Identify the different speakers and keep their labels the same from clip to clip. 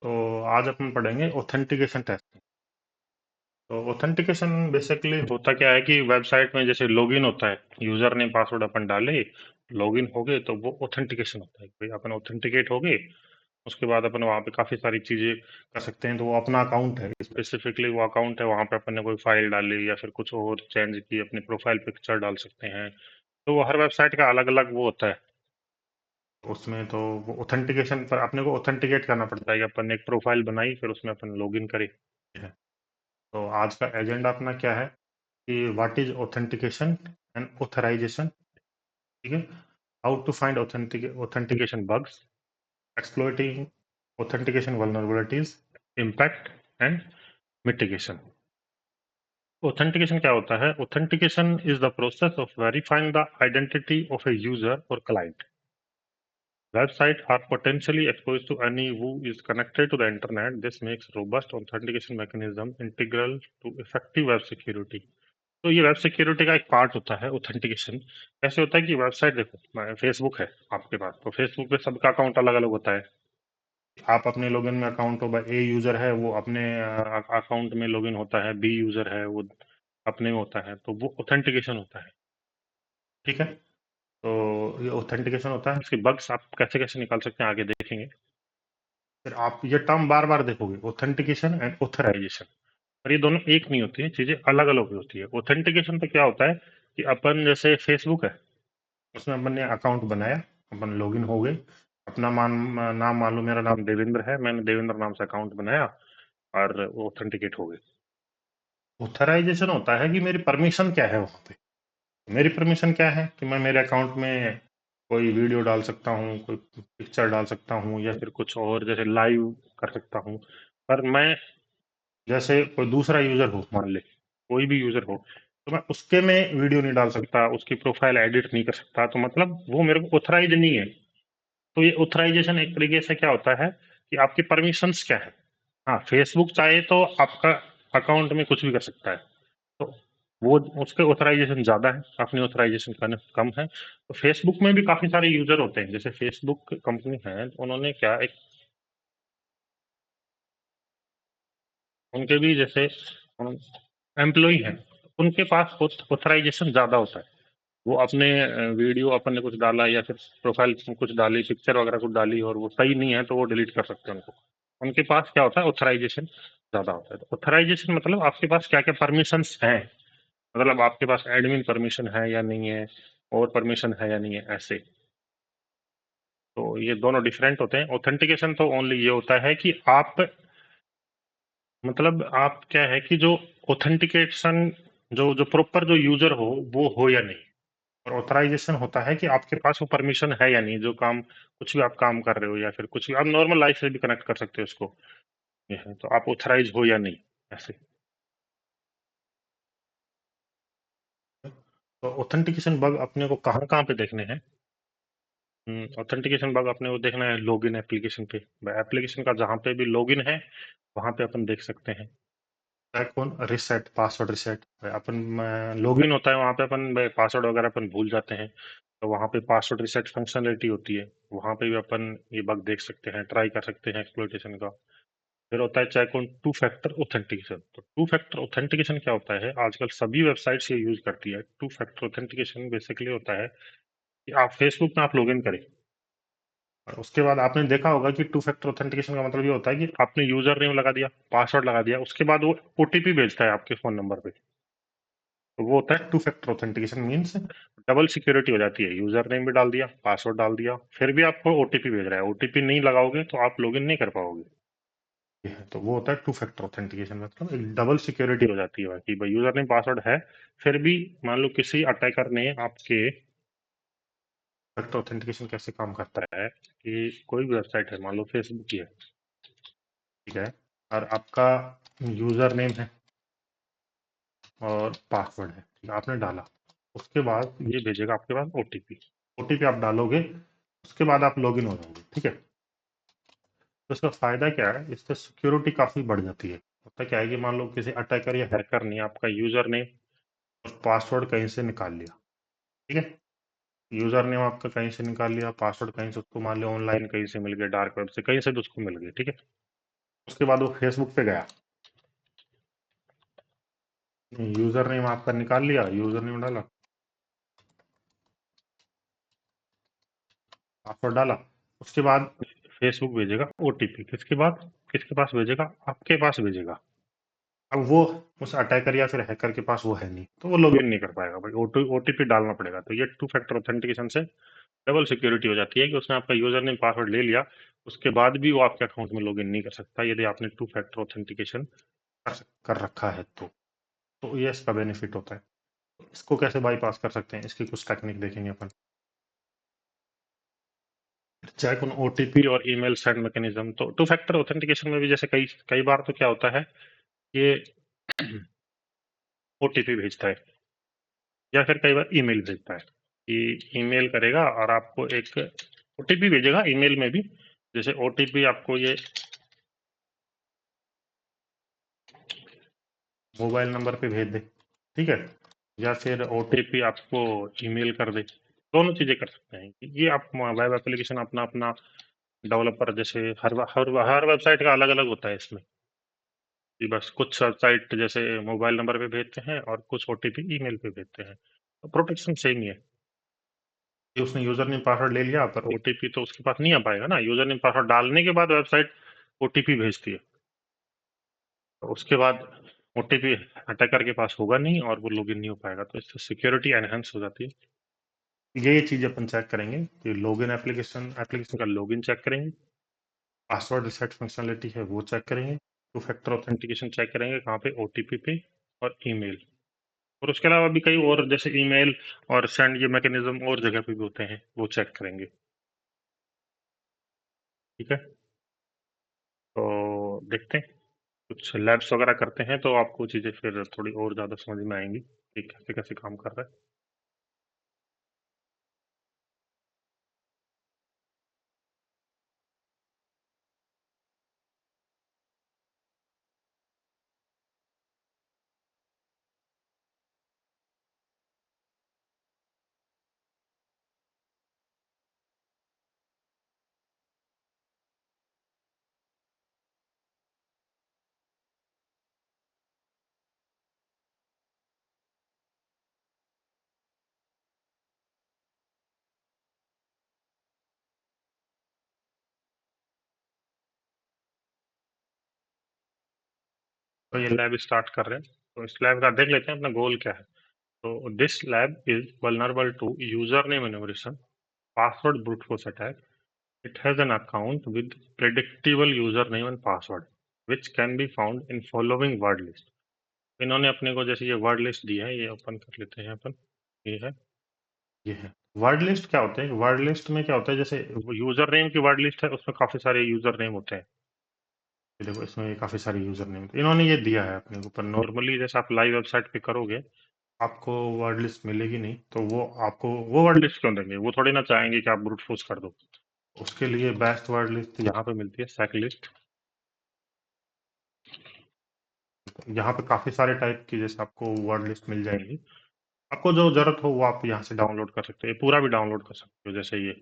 Speaker 1: तो आज अपन पढ़ेंगे ऑथेंटिकेशन टेस्टिंग। तो ऑथेंटिकेशन बेसिकली होता क्या है कि वेबसाइट में जैसे लॉगिन होता है, यूजर नेम पासवर्ड अपन डाले, लॉगिन हो गए, तो वो ऑथेंटिकेशन होता है। भाई अपन ऑथेंटिकेट हो गए, उसके बाद अपन वहाँ पे काफी सारी चीजें कर सकते हैं। तो वो अपना अकाउंट है, स्पेसिफिकली वो अकाउंट है, वहाँ पे अपन ने कोई फाइल डाली या फिर कुछ और चेंज की, अपनी प्रोफाइल पिक्चर डाल सकते हैं। तो वो हर वेबसाइट का अलग अलग वो होता है उसमें। तो वो ऑथेंटिकेशन पर अपने को ऑथेंटिकेट करना पड़ता है कि अपन ने एक प्रोफाइल बनाई, फिर उसमें अपन लॉगिन करें। तो आज का एजेंडा अपना क्या है कि what is authentication and authorisation. ठीक है, how to find authentication bugs, exploiting authentication vulnerabilities, impact and mitigation. Authentication क्या होता है? Authentication is the process of verifying the identity of a user और client. Websites are potentially exposed to any who is connected to the internet. This makes robust authentication mechanism integral to effective web security. तो ये web security का एक part होता है authentication. कैसे होता है कि वेबसाइट देखो, फेसबुक है आपके पास, तो फेसबुक पे सबका अकाउंट अलग अलग होता है। आप अपने लॉगिन में अकाउंट होगा, ए यूजर है वो अपने अकाउंट में लॉगिन होता है, बी यूजर है वो अपने में होता है, तो वो ऑथेंटिकेशन होता है। ठीक है, तो ये ऑथेंटिकेशन होता है। इसके बग्स आप कैसे कैसे निकाल सकते हैं आगे देखेंगे। फिर आप ये टर्म बार बार देखोगे, ऑथेंटिकेशन एंड ऑथराइजेशन, और ये दोनों एक नहीं होती है, चीजें अलग अलग होती है। ऑथेंटिकेशन तो क्या होता है कि अपन जैसे फेसबुक है, उसमें अपन ने अकाउंट बनाया, अपन लॉगिन हो गए, अपना नाम मान लो, मेरा नाम देवेंद्र है, मैंने देवेंद्र नाम से अकाउंट बनाया और ऑथेंटिकेट हो गए। ऑथराइजेशन होता है कि मेरी परमिशन क्या है वहां पे। मेरी परमिशन क्या है कि मैं मेरे अकाउंट में कोई वीडियो डाल सकता हूँ, कोई पिक्चर डाल सकता हूँ, या फिर कुछ और जैसे लाइव कर सकता हूँ। पर मैं जैसे कोई दूसरा यूजर हो, मान ले कोई भी यूजर हो, तो मैं उसके में वीडियो नहीं डाल सकता, उसकी प्रोफाइल एडिट नहीं कर सकता, तो मतलब वो मेरे को ऑथराइज नहीं है। तो ये ऑथराइजेशन एक तरीके से क्या होता है कि आपकी परमिशंस क्या है। हाँ, फेसबुक चाहे तो आपका अकाउंट में कुछ भी कर सकता है, तो वो उसके ऑथराइजेशन ज्यादा है, अपनी ऑथराइजेशन कम है। तो फेसबुक में भी काफी सारे यूजर होते हैं, जैसे फेसबुक कंपनी है, उन्होंने क्या एक उनके भी जैसे एम्प्लॉय हैं, उनके पास ऑथराइजेशन ज्यादा होता है। वो अपने वीडियो अपन ने कुछ डाला या फिर प्रोफाइल में कुछ डाली, पिक्चर वगैरह कुछ डाली, और वो सही नहीं है तो वो डिलीट कर सकते हैं उनको। उनके पास क्या होता है, ऑथराइजेशन ज्यादा होता है। तो ऑथराइजेशन मतलब आपके पास क्या क्या परमिशंस हैं, मतलब आपके पास एडमिन परमिशन है या नहीं है, और परमिशन है या नहीं है, ऐसे। तो ये दोनों डिफरेंट होते हैं। ऑथेंटिकेशन तो ओनली ये होता है कि आप, मतलब आप क्या है कि जो ऑथेंटिकेशन, जो जो प्रॉपर जो यूजर हो वो या नहीं। और ऑथराइजेशन होता है कि आपके पास वो परमिशन है या नहीं, जो काम, कुछ भी आप काम कर रहे हो या फिर कुछ भी आप नॉर्मल लाइफ से भी कनेक्ट कर सकते हो इसको, ये है तो आप ऑथराइज हो या नहीं, ऐसे। तो ऑथेंटिकेशन बग अपने को कहाँ कहाँ पे देखने हैं? ऑथेंटिकेशन बग अपने को देखना है लॉगिन एप्लीकेशन पे। एप्लीकेशन का जहाँ पे भी लॉगिन है वहां पे अपन देख सकते हैं। कौन रिसेट, पासवर्ड रिसेट, अपन लॉगिन होता है वहां पे अपन पासवर्ड वगैरह अपन भूल जाते हैं, तो वहां पे पासवर्ड रिसेट फंक्शनलिटी होती है, वहां पे भी अपन ये बग देख सकते हैं, ट्राई कर सकते हैं एक्सप्लॉइटेशन का। फिर होता है check on two factor authentication. तो टू फैक्टर ऑथेंटिकेशन क्या होता है? आजकल सभी वेबसाइट्स ये यूज करती है। टू फैक्टर ऑथेंटिकेशन बेसिकली होता है कि आप फेसबुक में आप लॉगिन करें, और उसके बाद आपने देखा होगा कि टू फैक्टर ऑथेंटिकेशन का मतलब ये होता है कि आपने यूजर नेम लगा दिया, पासवर्ड लगा दिया, उसके बाद वो ओटीपी भेजता है आपके फोन नंबर पे। तो वो होता है to factor authentication, means double security हो जाती है। यूजर नेम भी डाल दिया, पासवर्ड डाल दिया, फिर भी आपको ओटीपी भेज रहा है, ओटीपी नहीं लगाओगे तो आप लॉगिन नहीं कर पाओगे। ये है, तो वो होता है टू फैक्टर ऑथेंटिकेशन, मतलब एक डबल सिक्योरिटी हो जाती है कि भाई यूजर नेम पासवर्ड है, फिर भी मान लो किसी अटैकर ने आपके, फैक्टर ऑथेंटिकेशन कैसे काम करता है कि कोई भी वेबसाइट है, मान लो फेसबुक की है, ठीक है, और आपका यूजर नेम है और पासवर्ड है, ठीक है, आपने डाला, उसके बाद ये भेजेगा आपके पास ओटीपी। ओटीपी आप डालोगे, उसके बाद आप लॉगिन हो जाओगे, ठीक है। तो इसका फायदा क्या है, इससे सिक्योरिटी काफी बढ़ जाती है। होता क्या है कि मान लो किसी अटैकर या हैकर ने आपका यूजर नेम और पासवर्ड कहीं से निकाल लिया, ठीक है, यूजर नेम आपका कहीं से निकाल लिया, पासवर्ड कहीं से उसको मान लो ऑनलाइन कहीं से मिल गया, डार्क वेब से कहीं से भी उसको मिल गया, ठीक है। उसके बाद वो फेसबुक पे गया, यूजर नेम आपका निकाल लिया, यूजर नेम डाला, पासवर्ड डाला, उसके बाद फेसबुक भेजेगा ओटीपी, किसके बाद, किसके पास भेजेगा, आपके पास भेजेगा। अब वो उस अटैकर या फिर हैकर के पास वो है नहीं, तो वो लॉगिन नहीं कर पाएगा भाई, ओटीपी डालना पड़ेगा। तो ये टू फैक्टर ऑथेंटिकेशन से डबल सिक्योरिटी हो जाती है कि उसने आपका यूजर नेम पासवर्ड ले लिया, उसके बाद भी वो आपके अकाउंट में लॉगिन नहीं कर सकता यदि आपने टू फैक्टर ऑथेंटिकेशन कर रखा है तो ये इसका बेनिफिट होता है। इसको कैसे बाईपास कर सकते हैं, इसकी कुछ टेक्निक देखेंगे अपन। चेक ऑन ओटीपी और ईमेल सेंड मैकेनिज्म। तो टू फैक्टर ऑथेंटिकेशन में भी जैसे कई कई बार तो क्या होता है, ये ओटीपी भेजता है या फिर कई बार ईमेल भेजता है कि ईमेल करेगा और आपको एक ओटीपी भेजेगा ईमेल में भी। जैसे ओटीपी आपको ये मोबाइल नंबर पे भेज दे, ठीक है, या फिर ओटीपी आपको ईमेल कर दे, दोनों चीजें कर सकते हैं। ये आप वेब एप्लीकेशन अपना अपना डेवलपर, जैसे हर वेबसाइट का अलग अलग होता है इसमें, कि बस कुछ वेबसाइट जैसे मोबाइल नंबर पे भेजते हैं और कुछ ओटीपी ईमेल पे भेजते हैं, तो प्रोटेक्शन सेम ही है कि उसने यूजर नेम पासवर्ड ले लिया पर ओटीपी तो उसके पास नहीं आ पाएगा ना, यूजर नेम पासवर्ड डालने के बाद वेबसाइट ओटीपी भेजती है, तो उसके बाद ओटीपी अटैकर के पास होगा नहीं और वो लॉगिन नहीं हो पाएगा, तो इससे सिक्योरिटी एनहेंस हो जाती है। ये चीज अपन चेक करेंगे कि लॉगिन एप्लीकेशन एप्लीकेशन का लॉगिन चेक करेंगे, पासवर्ड रिसेट फंक्शनलिटी है वो चेक करेंगे, टू फैक्टर ऑथेंटिकेशन चेक करेंगे कहाँ पे, ओटीपी पे और ईमेल। और उसके अलावा भी कई और जैसे ईमेल और सेंड ये मैकेनिज्म और जगह पे भी होते हैं, वो चेक करेंगे। ठीक है, तो देखते हैं, कुछ लैब्स वगैरह करते हैं तो आपको चीज़ें फिर थोड़ी और ज़्यादा समझ में आएंगी कि कैसे कैसे काम कर रहा है। तो ये लैब स्टार्ट कर रहे हैं, तो इस लैब का देख लेते हैं अपना गोल क्या है। तो this lab is vulnerable to username enumeration, password brute force attack. It has an account with predictable username and password, which can be found in following word list. इन्होंने अपने को जैसे ये वर्ड लिस्ट दी है, ये open कर लेते हैं अपन। ये है, ये है वर्ड लिस्ट। क्या होता है वर्ड लिस्ट में, क्या होता है जैसे यूजर नेम की वर्ड लिस्ट है, उसमें काफी सारे यूजर नेम होते हैं। ये देखो इसमें काफी सारे यूजर नेम, तो इन्होंने ये दिया है अपने को, पर नॉर्मली जैसे आप लाइव वेबसाइट पे करोगे आपको वर्ड लिस्ट मिलेगी नहीं, तो वो आपको वो वर्ड लिस्ट क्यों देंगे, वो थोड़ी ना चाहेंगे कि आप ब्रूट फोर्स कर दो। उसके लिए बेस्ट वर्ड लिस्ट यहाँ पे मिलती है, सैक लिस्ट। यहाँ पे काफी सारे टाइप की जैसे आपको वर्ड लिस्ट मिल जाएगी, आपको जो जरूरत हो वो आप यहाँ से डाउनलोड कर सकते हो, ये पूरा भी डाउनलोड कर सकते हो। जैसे ये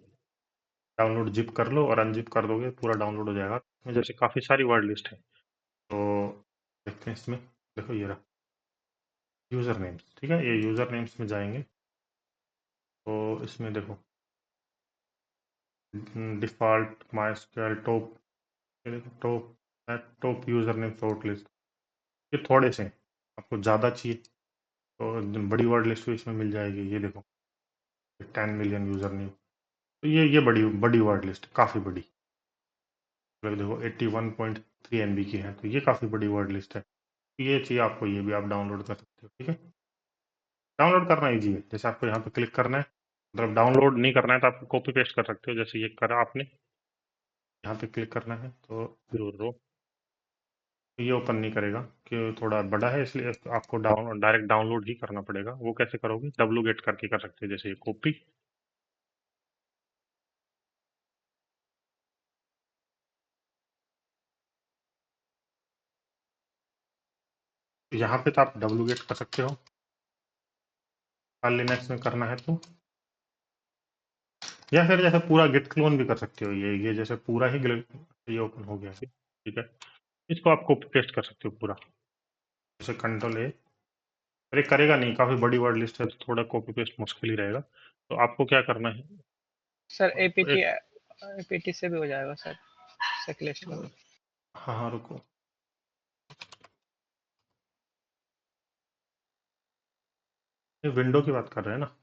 Speaker 1: डाउनलोड जिप कर लो और अनजिप कर दोगे, पूरा डाउनलोड हो जाएगा। इसमें जैसे काफी सारी वर्ड लिस्ट है, तो देखते हैं इसमें। देखो ये रहा यूजर नेम्स, ठीक है, ये यूजर नेम्स में जाएंगे तो इसमें देखो default MySQL top, top top user name short list, ये थोड़े से हैं। आपको ज़्यादा चाहिए तो बड़ी वर्ड लिस्ट भी इसमें मिल जाएगी। ये देखो 10 मिलियन यूजर नेम, तो ये बड़ी बड़ी वर्ड लिस्ट, काफ़ी बड़ी। मतलब देखो 81.3 MB की है, तो ये काफ़ी बड़ी वर्ड लिस्ट है। तो ये चाहिए आपको, ये भी आप डाउनलोड कर सकते हो। ठीक है, डाउनलोड करना इजी है, जैसे आपको यहाँ पे क्लिक करना है, मतलब डाउनलोड नहीं करना है तो आप कॉपी पेस्ट कर सकते हो, जैसे ये करा आपने, यहाँ पे क्लिक करना है तो जरूर रो, ये ओपन नहीं करेगा कि थोड़ा बड़ा है, इसलिए आपको डायरेक्ट डाउनलोड ही करना पड़ेगा। वो कैसे करोगे, डब्लू गेट करके कर सकते हैं, जैसे ये कॉपी, यहाँ पे तो आप डब्लू गेट कर सकते हो, लिनक्स में करना है तो, या फिर जैसे पूरा गिट क्लोन भी कर सकते हो। ये जैसे पूरा ही ये ओपन हो गया, ठीक है। इसको आप कॉपी पेस्ट कर सकते हो पूरा, जैसे कंट्रोल ए। अरे करेगा नहीं, काफी बड़ी वर्ड लिस्ट है तो थोड़ा कॉपी पेस्ट मुश्किल ही रहेगा। तो आपको क्या करना है,
Speaker 2: सर
Speaker 1: आपको
Speaker 2: एपीटी
Speaker 1: एक,
Speaker 2: एपीटी से भी हो जाएगा सर, सेकलिस्ट का।
Speaker 1: हाँ हाँ रुको, ये विंडो की बात कर रहे हैं ना।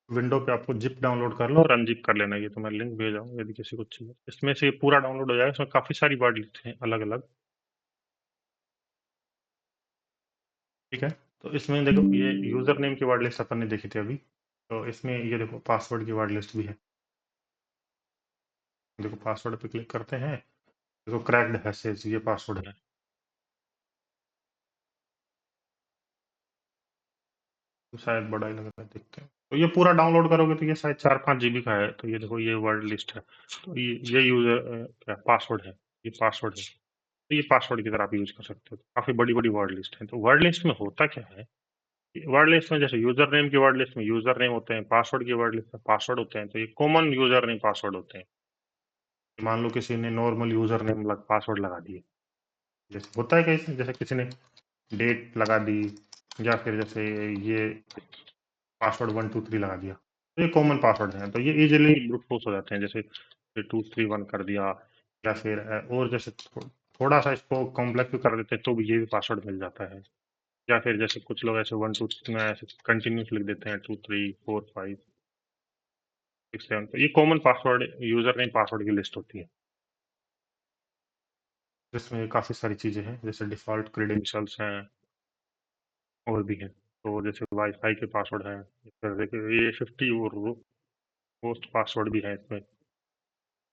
Speaker 1: विंडो पे आपको जिप डाउनलोड कर लो और अनजिप कर लेना। ये तो मैं लिंक भेजा हूँ, यदि किसी को चाहिए इसमें से ये पूरा डाउनलोड हो जाएगा। इसमें काफी सारी वर्ड लिस्ट हैं अलग अलग, ठीक है। तो इसमें देखो ये यूजर नेम की वर्ड लिस्ट अपन ने देखी थी अभी, तो इसमें ये देखो पासवर्ड की वर्ड लिस्ट भी है। देखो पासवर्ड पे क्लिक करते हैं, देखो क्रैक्ड हैशेज, ये पासवर्ड है। तो शायद बड़ा ही लग रहा है, देखते हैं। तो ये पूरा डाउनलोड करोगे तो ये शायद 4-5 GB का है। तो ये देखो ये वर्ड लिस्ट है। तो ये यूजर क्या पासवर्ड है, ये पासवर्ड है। तो ये पासवर्ड की तरह आप यूज कर सकते हो। काफी बड़ी बड़ी वर्ड लिस्ट है। तो वर्ड लिस्ट में होता क्या है, वर्ड लिस्ट में जैसे यूजर नेम की वर्ड लिस्ट में यूजर नेम होते हैं, पासवर्ड की वर्ड लिस्ट में पासवर्ड होते हैं। तो ये कॉमन यूजर नेम पासवर्ड होते हैं। मान लो किसी ने नॉर्मल यूजर नेम पासवर्ड लगा दिए, जैसे होता है कैसे, जैसे किसी ने डेट लगा दी, या फिर जैसे ये पासवर्ड 123 लगा दिया, तो ये कॉमन पासवर्ड है। तो ये इजीली ब्रूट फोर्स हो जाते हैं। जैसे 231 कर दिया, या फिर और जैसे थोड़ा सा इसको कॉम्प्लेक्स कर देते हैं तो भी ये भी पासवर्ड मिल जाता है। या फिर जैसे कुछ लोग ऐसे 1 2 में ऐसे कंटिन्यूस लिख देते हैं 2 3 4 5 6 7। तो ये common password user name password की लिस्ट होती है, जिसमें काफी सारी चीजें हैं, जैसे डिफॉल्ट क्रेडेंशियल्स हैं और भी हैं। तो जैसे वाईफाई के पासवर्ड हैं, फिर देखिए ये 50 और होस्ट पासवर्ड भी है इसमें,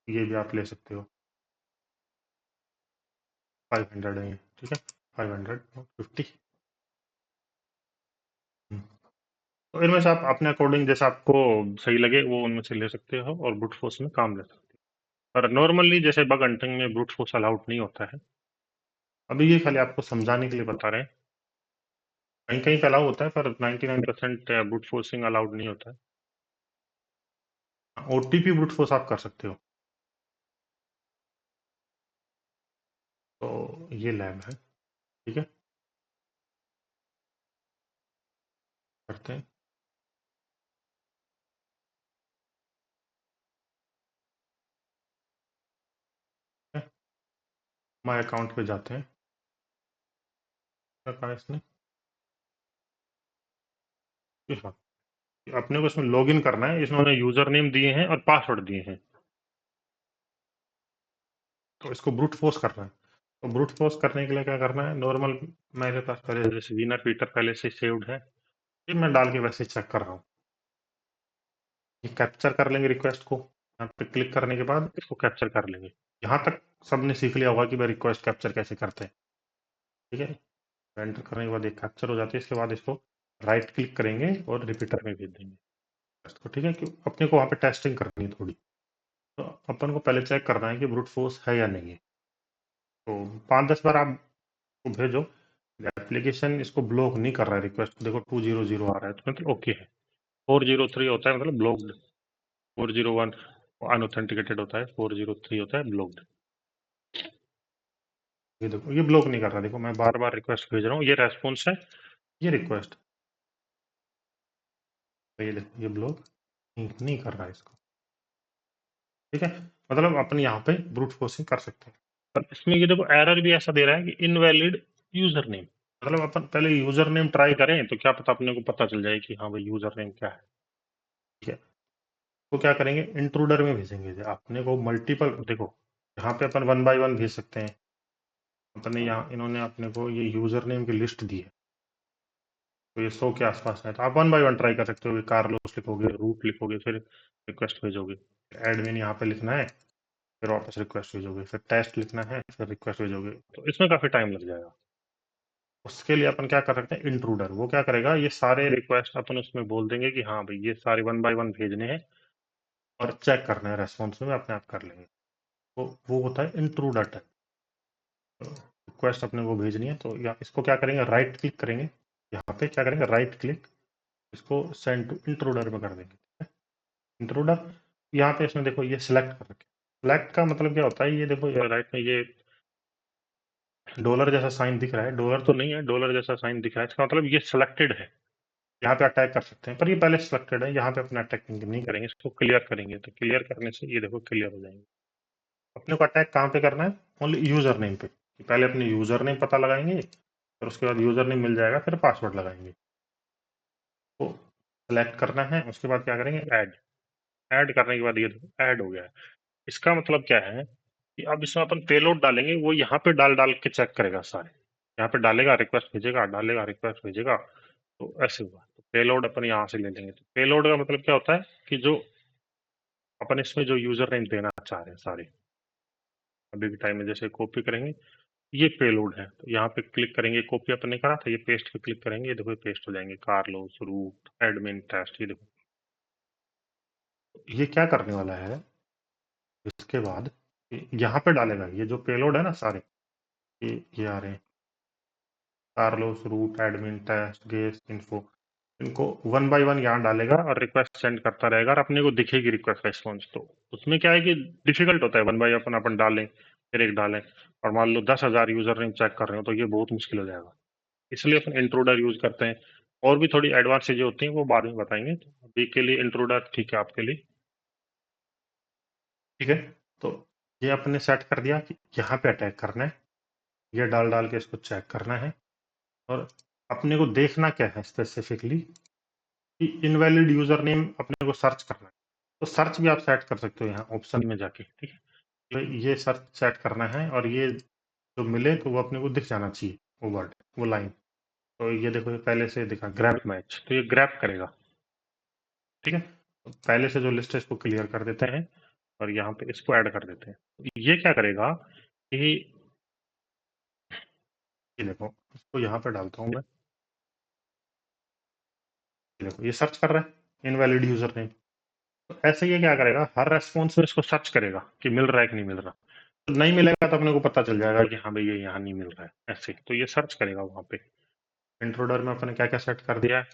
Speaker 1: ये भी आप ले सकते हो। 500 है ये, ठीक है। 550। तो इनमें से आप अपने अकॉर्डिंग जैसा आपको सही लगे वो उनमें से ले सकते हो और ब्रूट फोर्स में काम ले सकते हो। पर नॉर्मली जैसे बग हंटिंग में ब्रूट फोर्स अलाउड नहीं होता है। अभी ये खाली आपको समझाने के लिए बता रहे हैं, कहीं कहीं पे अलाउ होता है पर 99% ब्रूट फोर्सिंग अलाउड नहीं होता है। ओटीपी ब्रूट फोर्स आप कर सकते हो। तो ये लैब है, ठीक है, करते हैं। माई अकाउंट पे जाते हैं, क्या कहा इसने, ये हाँ, अपने को इसमें लॉगिन करना है। इसमें यूजर नेम दिए हैं और पासवर्ड दिए हैं, तो इसको ब्रूट फोर्स करना है। तो ब्रूट फोर्स करने के लिए क्या करना है, नॉर्मल मेरे पास पहले जैसे विनर पीटर पहले से सेव्ड है, फिर मैं डाल के वैसे चेक कर रहा हूँ। ये कैप्चर कर लेंगे रिक्वेस्ट को, यहाँ पे क्लिक करने के बाद इसको कैप्चर कर लेंगे। यहाँ तक सबने सीख लिया होगा कि भाई रिक्वेस्ट कैप्चर कैसे करते हैं, ठीक है। एंटर करने के बाद एक कैप्चर हो जाती है। इसके बाद इसको राइट क्लिक करेंगे और रिपीटर में भेज देंगे रिक्वेस्ट को, ठीक है। कि अपने को वहाँ पे टेस्टिंग करनी है थोड़ी, तो अपन को पहले चेक करना है कि ब्रूट फोर्स है या नहीं है। तो 5-10 बार आप भेजो, एप्लीकेशन इसको ब्लॉक नहीं कर रहा है रिक्वेस्ट, देखो 200 आ रहा है तो मतलब ओके है। 403 होता है मतलब ब्लॉक्ड, 401 अनऑथेंटिकेटेड होता है, 403 होता है ब्लॉक्ड। ये देखो ये ब्लॉक नहीं कर रहा, देखो मैं बार बार रिक्वेस्ट भेज रहा हूँ, ये रेस्पॉन्स है, ये रिक्वेस्ट, तो ये देखो ये ब्लॉक नहीं कर रहा है इसको, ठीक है। मतलब अपन यहाँ पे ब्रूट फोर्सिंग कर सकते हैं। पर इसमें ये देखो एरर भी ऐसा दे रहा है कि इनवैलिड यूजर नेम। मतलब अपन पहले यूजर नेम ट्राई करें तो क्या पता अपने को पता चल जाए कि हाँ भाई यूजर नेम क्या है, ठीक है। तो क्या करेंगे, इंट्रूडर में भेजेंगे। अपने को मल्टीपल, देखो यहाँ पे अपन 1 बाय 1 भेज सकते हैं। अपन ने यहाँ इन्होंने अपने को ये यूजर नेम की लिस्ट दी है, तो ये 100 के आसपास है। तो आप 1 बाय 1 ट्राई कर सकते हो। कार्लोस लिखोगे, रूट लिखोगे, फिर रिक्वेस्ट भेजोगे। एडमिन यहाँ पे लिखना है, फिर वापस रिक्वेस्ट भेजोगे, फिर टेस्ट लिखना है, फिर रिक्वेस्ट भेजोगे। तो इसमें काफी टाइम लग जाएगा। उसके लिए अपन क्या कर सकते हैं, इंट्रूडर। वो क्या करेगा, ये सारे रिक्वेस्ट अपन उसमें बोल देंगे कि हाँ भाई ये सारे 1 बाय 1 भेजने हैं और चेक करना है, रेस्पॉन्स में अपने आप कर लेंगे। तो वो होता है इंट्रूडर टाइप। रिक्वेस्ट अपने को भेजनी है तो या इसको क्या करेंगे, राइट क्लिक करेंगे, यहाँ पे क्या करेंगे राइट क्लिक, इसको सेंड टू इंट्रूडर में कर देंगे। इंट्रूडर यहाँ पे इसमें देखो ये सिलेक्ट कर रखे। सिलेक्ट का मतलब क्या होता है, ये देखो राइट में ये डॉलर जैसा साइन दिख रहा है, डॉलर तो नहीं है, डॉलर जैसा साइन दिख रहा है, इसका मतलब ये सिलेक्टेड है, यहाँ पे अटैक कर सकते हैं, पर ये पहले सिलेक्टेड है, यहाँ पे अपना अटैक नहीं करेंगे, इसको क्लियर करेंगे, तो क्लियर करने से ये देखो क्लियर हो जाएंगे। अपने को अटैक कहाँ पे करना है? ओनली यूजर नेम पे। पहले अपने यूजर नेम पता लगाएंगे, फिर उसके बाद यूजर नेम मिल जाएगा, फिर पासवर्ड लगाएंगे, तो सेलेक्ट करना है, उसके बाद क्या करेंगे? ऐड। ऐड करने के बाद ये देखो ऐड हो गया है। इसका मतलब क्या है कि अब इसमें अपन पेलोड डालेंगे, वो यहाँ पे डाल डाल के चेक करेगा सारे, यहाँ पे डालेगा, रिक्वेस्ट भेजेगा, डालेगा, रिक्वेस्ट भेजेगा, तो ऐसे हुआ। तो पेलोड अपन यहाँ से ले लेंगे। तो पेलोड का मतलब क्या होता है कि जो अपन इसमें जो यूजर नेम देना चाह रहे हैं सारे, अभी के टाइम में जैसे कॉपी करेंगे, ये पेलोड है, तो यहाँ पे क्लिक करेंगे, कॉपी अपन ने करा था, ये पेस्ट पे क्लिक करेंगे, ये देखो ये पेस्ट हो जाएंगे, कार्लोस, रूट, एडमिन, टेस्ट, ये देखो। ये क्या करने वाला है इसके बाद, यहाँ पे डालेगा ये जो पेलोड है ना सारे, ये आ रहे हैं, Carlos, root, admin, test, guest, info, इनको वन बाय वन यहाँ डालेगा और रिक्वेस्ट सेंड करता रहेगा, और अपने को दिखेगी रिक्वेस्ट रेस्पॉन्स। तो उसमें क्या है कि डिफिकल्ट होता है, वन बाय अपन अपन डालें, फिर एक डालें, और मान लो 10,000 यूजर नेम चेक कर रहे हो, तो ये बहुत मुश्किल हो जाएगा। इसलिए अपन इंट्रोडर यूज करते हैं। और भी थोड़ी एडवांस चीजें होती हैं, वो बाद में बताएंगे, तो अभी के लिए इंट्रोडर ठीक है आपके लिए। ठीक है, तो ये अपने सेट कर दिया कि यहाँ पे अटैक करना है, ये डाल डाल के इसको चेक करना है, और अपने को देखना क्या है स्पेसिफिकली कि इनवैलिड यूजर नेम अपने को सर्च करना है। तो सर्च भी आप सेट कर सकते हो यहाँ ऑप्शन में जाके। ठीक है, तो ये सर्च सेट करना है, और ये जो मिले तो वो अपने को दिख जाना चाहिए, वो वर्ड, वो लाइन। तो ये देखो ये पहले से दिखा ग्रैब मैच, तो ये ग्रैब करेगा। ठीक है, तो पहले से जो लिस्ट है इसको क्लियर कर देते हैं, और यहाँ पे इसको ऐड कर देते हैं। तो ये क्या करेगा कि ये देखो, इसको यहाँ पे डालता हूँ मैं, ये देखो ये सर्च कर रहा है इनवैलिड यूजर नेम। तो ऐसे ये क्या करेगा, हर रेस्पॉन्स में इसको सर्च करेगा कि मिल रहा है कि नहीं मिल रहा। तो नहीं मिलेगा तो अपने को पता चल जाएगा कि हाँ भाई ये यहाँ नहीं मिल रहा है, ऐसे। तो ये सर्च करेगा वहां पे। इंट्रोडर में अपने क्या क्या सेट कर दिया है?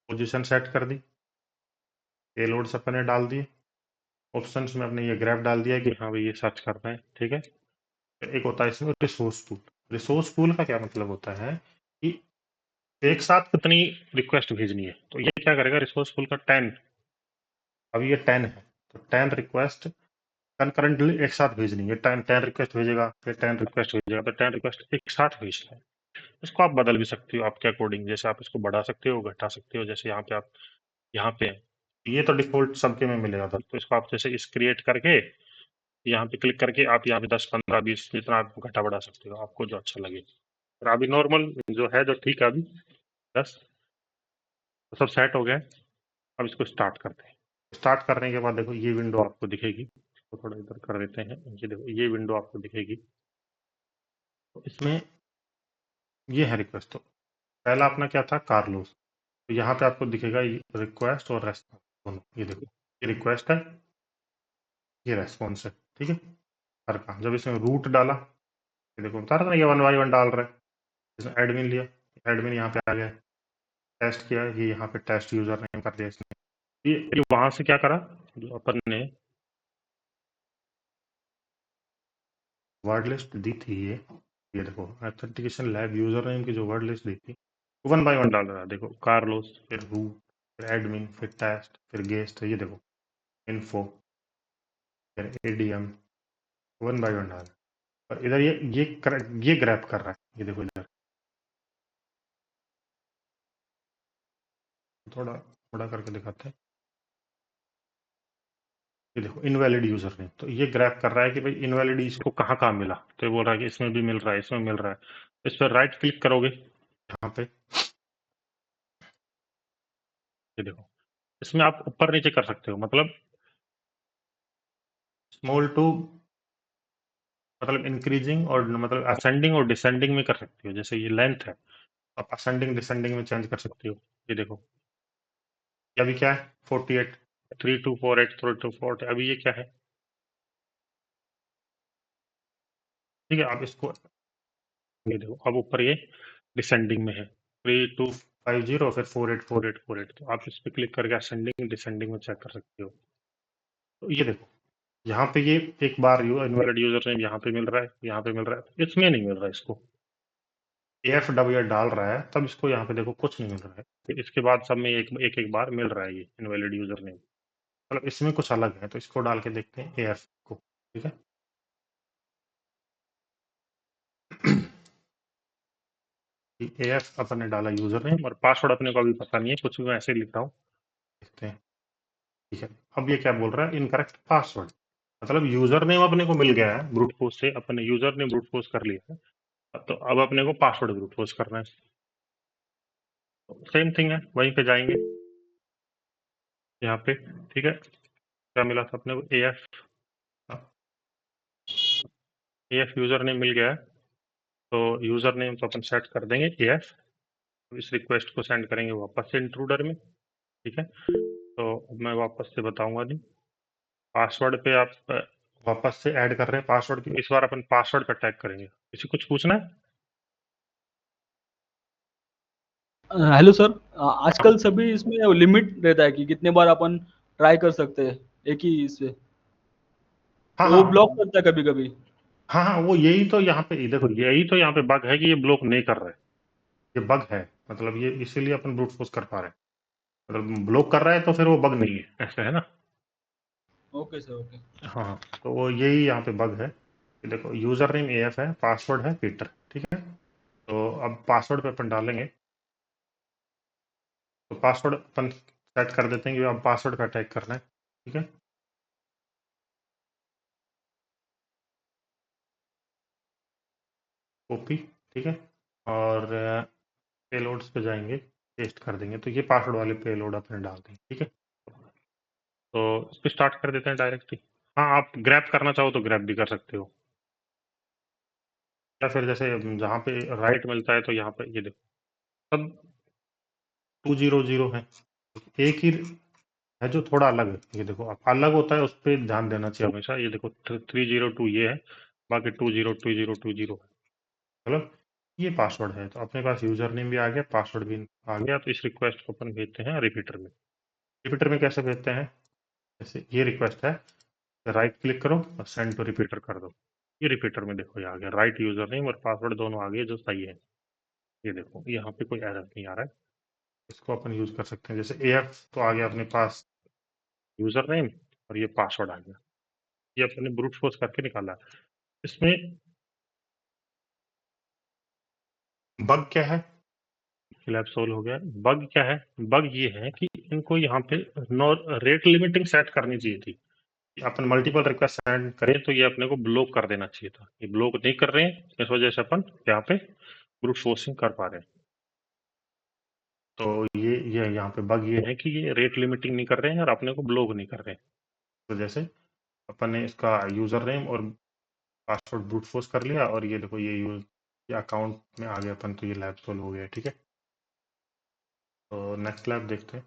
Speaker 1: पोजीशन सेट कर दी, पेलोड्स अपने डाल दिए, ऑप्शंस में अपने ये ग्राफ डाल दिया कि हाँ भाई ये सर्च कर रहे हैं। ठीक है, फिर एक होता है इसमें रिसोर्स पूल। रिसोर्स पूल का क्या मतलब होता है कि एक साथ कितनी रिक्वेस्ट भेजनी है। तो ये क्या करेगा, रिसोर्स पूल का 10, अब ये 10 है, तो 10 रिक्वेस्ट कंकरेंटली एक साथ भेजनी है। 10 रिक्वेस्ट भेजेगा, फिर 10 रिक्वेस्ट भेजेगा, तो 10 रिक्वेस्ट एक साथ भेजना है। इसको आप बदल भी सकते हो आपके अकॉर्डिंग, जैसे आप इसको बढ़ा सकते हो, घटा सकते हो, जैसे यहाँ पे आप यहाँ पे है, ये तो डिफॉल्ट सबके में मिलेगा था, तो इसको आप जैसे इस क्रिएट करके यहाँ पे क्लिक करके आप यहाँ पे 10, 15, 20 जितना आप घटा बढ़ा सकते हो, आपको जो अच्छा लगे। और अभी नॉर्मल जो है, जो ठीक है अभी 10, तो सब सेट हो गया है। अब इसको स्टार्ट करते हैं। स्टार्ट करने के बाद देखो ये विंडो आपको दिखेगी, इसको थोड़ा इधर कर देते हैं, ये देखो ये विंडो आपको दिखेगी। तो इसमें ये है रिक्वेस्ट। तो पहला अपना क्या था, कार्लोस। तो यहाँ पे आपको दिखेगा रिक्वेस्ट और रेस्पॉन्स दोनों। ये देखो ये रिक्वेस्ट है, ये रेस्पॉन्स है। ठीक है, हर का जब इसमें रूट डाला, ये देखो बता रहा था ये वन बाई वन डाल रहा है। इसने एडमिन लिया, एडमिन यहाँ पे आ गया, टेस्ट किया, ये यहाँ पे टेस्ट यूजर नेम कर दिया इसने। ये वहां से क्या करा, जो अपन ने वर्ड लिस्ट दी थी, ये देखो ऑथेंटिकेशन लैब यूजर नेम की जो वर्ड लिस्ट दी थी, वन बाय वन डाल रहा है। देखो कार्लोस, फिर रूट, फिर एडमिन, फिर टेस्ट, फिर गेस्ट, ये देखो इन्फो, फिर एडीएम, वन बाय वन डाल रहा है। और इधर ये ग्रैप कर रहा है, ये देखो इधर थोड़ा थोड़ा करके दिखाते हैं। ये देखो इनवैलिड यूजर नेम, तो ये ग्रैप कर रहा है कि भाई इनवैलिड इसको कहाँ कहाँ मिला। तो ये बोल रहा है कि इसमें भी मिल रहा है, इसमें मिल रहा है। इस पर राइट क्लिक करोगे यहाँ पे, ये देखो इसमें आप ऊपर नीचे कर सकते हो, मतलब स्मॉल टू, मतलब इंक्रीजिंग, और मतलब असेंडिंग और डिसेंडिंग में कर सकते हो। जैसे ये लेंथ है, आप असेंडिंग डिसेंडिंग में चेंज कर सकते हो। ये देखो ये अभी क्या है, 48, 3248, 3240, अभी ये क्या है। ठीक है, आप इसको, ये देखो अब ऊपर ये डिसेंडिंग में है, 3250, फिर 484848, तो आप इस पर क्लिक करके असेंडिंग डिसेंडिंग में चेक कर सकते हो। तो ये देखो यहाँ पे ये एक बार इनवैलिड यूजर नेम यहाँ पे मिल रहा है, यहाँ पे मिल रहा है, इसमें नहीं मिल रहा है इसको। AFWR डाल रहा है तब इसको यहाँ पे देखो कुछ नहीं मिल रहा है, फिर इसके बाद सब में एक बार मिल रहा है ये इनवैलिड यूजर नेम, मतलब इसमें कुछ अलग है। तो इसको डाल के देखते हैं AF को, ठीक है। AF अपन ने डाला यूजर नेम और पासवर्ड अपने को अभी पता नहीं है, कुछ भी मैं ऐसे ही लिख रहा हूँ, देखते हैं, ठीक है। अब ये क्या बोल रहा है, इनकरेक्ट पासवर्ड, मतलब यूजर नेम अपने को मिल गया है ब्रूट फोर्स से, अपने यूजर नेम ब्रूट फोर्स कर लिया है, तो अब अपने को पासवर्ड ब्रूट फोर्स करना है। सेम थिंग है, वहीं पे जाएंगे यहाँ पे, ठीक है। क्या मिला था अपने को, AF यूजर नेम मिल गया है, तो यूजर नेम तो अपन सेट कर देंगे AF, इस रिक्वेस्ट को सेंड करेंगे वापस से इंट्रूडर में, ठीक है। तो अब मैं वापस से बताऊंगा नहीं, पासवर्ड पे आप वापस से ऐड कर रहे हैं पासवर्ड की, इस बार अपन पासवर्ड पे टैग करेंगे। किसी कुछ पूछना है?
Speaker 3: हेलो सर, आजकल सभी इसमें लिमिट रहता है कि कितने बार अपन ट्राई कर सकते हैं एक ही इससे,
Speaker 1: हाँ
Speaker 3: तो
Speaker 1: हाँ
Speaker 3: वो ब्लॉक करता है कभी कभी।
Speaker 1: हाँ हाँ, वो यही तो यहाँ पे देखो, यही तो यहाँ पे बग है कि ये ब्लॉक नहीं कर रहा है, ये बग है, मतलब ये इसीलिए अपन ब्रूट फोर्स कर पा रहे हैं, मतलब ब्लॉक कर रहा है तो फिर वो बग नहीं है, ऐसा है ना।
Speaker 3: Okay sir, okay.
Speaker 1: हाँ हाँ, तो वो यही यहाँ पे बग है कि देखो यूजर नेम AF है, पासवर्ड है पीटर, ठीक है। तो अब पासवर्ड पे अपन डालेंगे, तो पासवर्ड अपन सेट कर देते हैं कि अब पासवर्ड का अटैक करना है, ठीक है। कॉपी, ठीक है, और पेलोड्स पे जाएंगे, पेस्ट कर देंगे, तो ये पासवर्ड वाले पेलोड अपने डाल देंगे, ठीक है। तो इस पे स्टार्ट कर देते हैं डायरेक्टली। हाँ, आप ग्रैब करना चाहो तो ग्रैब भी कर सकते हो, या फिर जैसे जहाँ पे राइट मिलता है तो यहाँ पे ये देखो सब 200 है, एक ही है जो थोड़ा अलग है, ये देखो आप अलग होता है उस पर ध्यान देना चाहिए हमेशा। ये देखो 302 ये है, बाकी 202020 है, मतलब ये पासवर्ड है। तो अपने पास यूजर नेम भी आ गया, पासवर्ड भी आ गया, तो इस रिक्वेस्ट को अपन भेजते हैं रिपीटर में। रिपीटर में कैसे भेजते हैं, जैसे ये रिक्वेस्ट है, राइट क्लिक करो और सेंड टू रिपीटर कर दो, ये रिपीटर में देखो ये आ गया, राइट यूजर नेम और पासवर्ड दोनों आ गए जो सही है। ये देखो यहाँ पे कोई एरर नहीं आ रहा है, इसको अपन यूज कर सकते हैं। जैसे AF तो आ गया अपने पास यूजर नेम और ये पासवर्ड आ गया, ये अपने ब्रूट फोर्स करके निकाला है। इसमें बग क्या है, लैब सोल्व हो गया। बग क्या है, बग ये है कि इनको यहाँ पे नो रेट लिमिटिंग सेट करनी चाहिए थी, कि अपन मल्टीपल रिक्वेस्ट सेंड करें तो ये अपने को ब्लॉक कर देना चाहिए था, ये ब्लॉक नहीं कर रहे हैं, इस वजह से अपन यहाँ पे ब्रूट फोर्सिंग कर पा रहे हैं। तो ये यहाँ पे बग ये है कि ये रेट लिमिटिंग नहीं कर रहे हैं और अपने को ब्लॉक नहीं कर रहे हैं, तो जैसे अपन ने इसका यूजर नेम और पासवर्ड ब्रूट फोर्स कर लिया, और ये देखो ये अकाउंट में आ गया अपन, तो ये लैब सोल्व हो गया, ठीक है। तो नेक्स्ट लैब देखते हैं,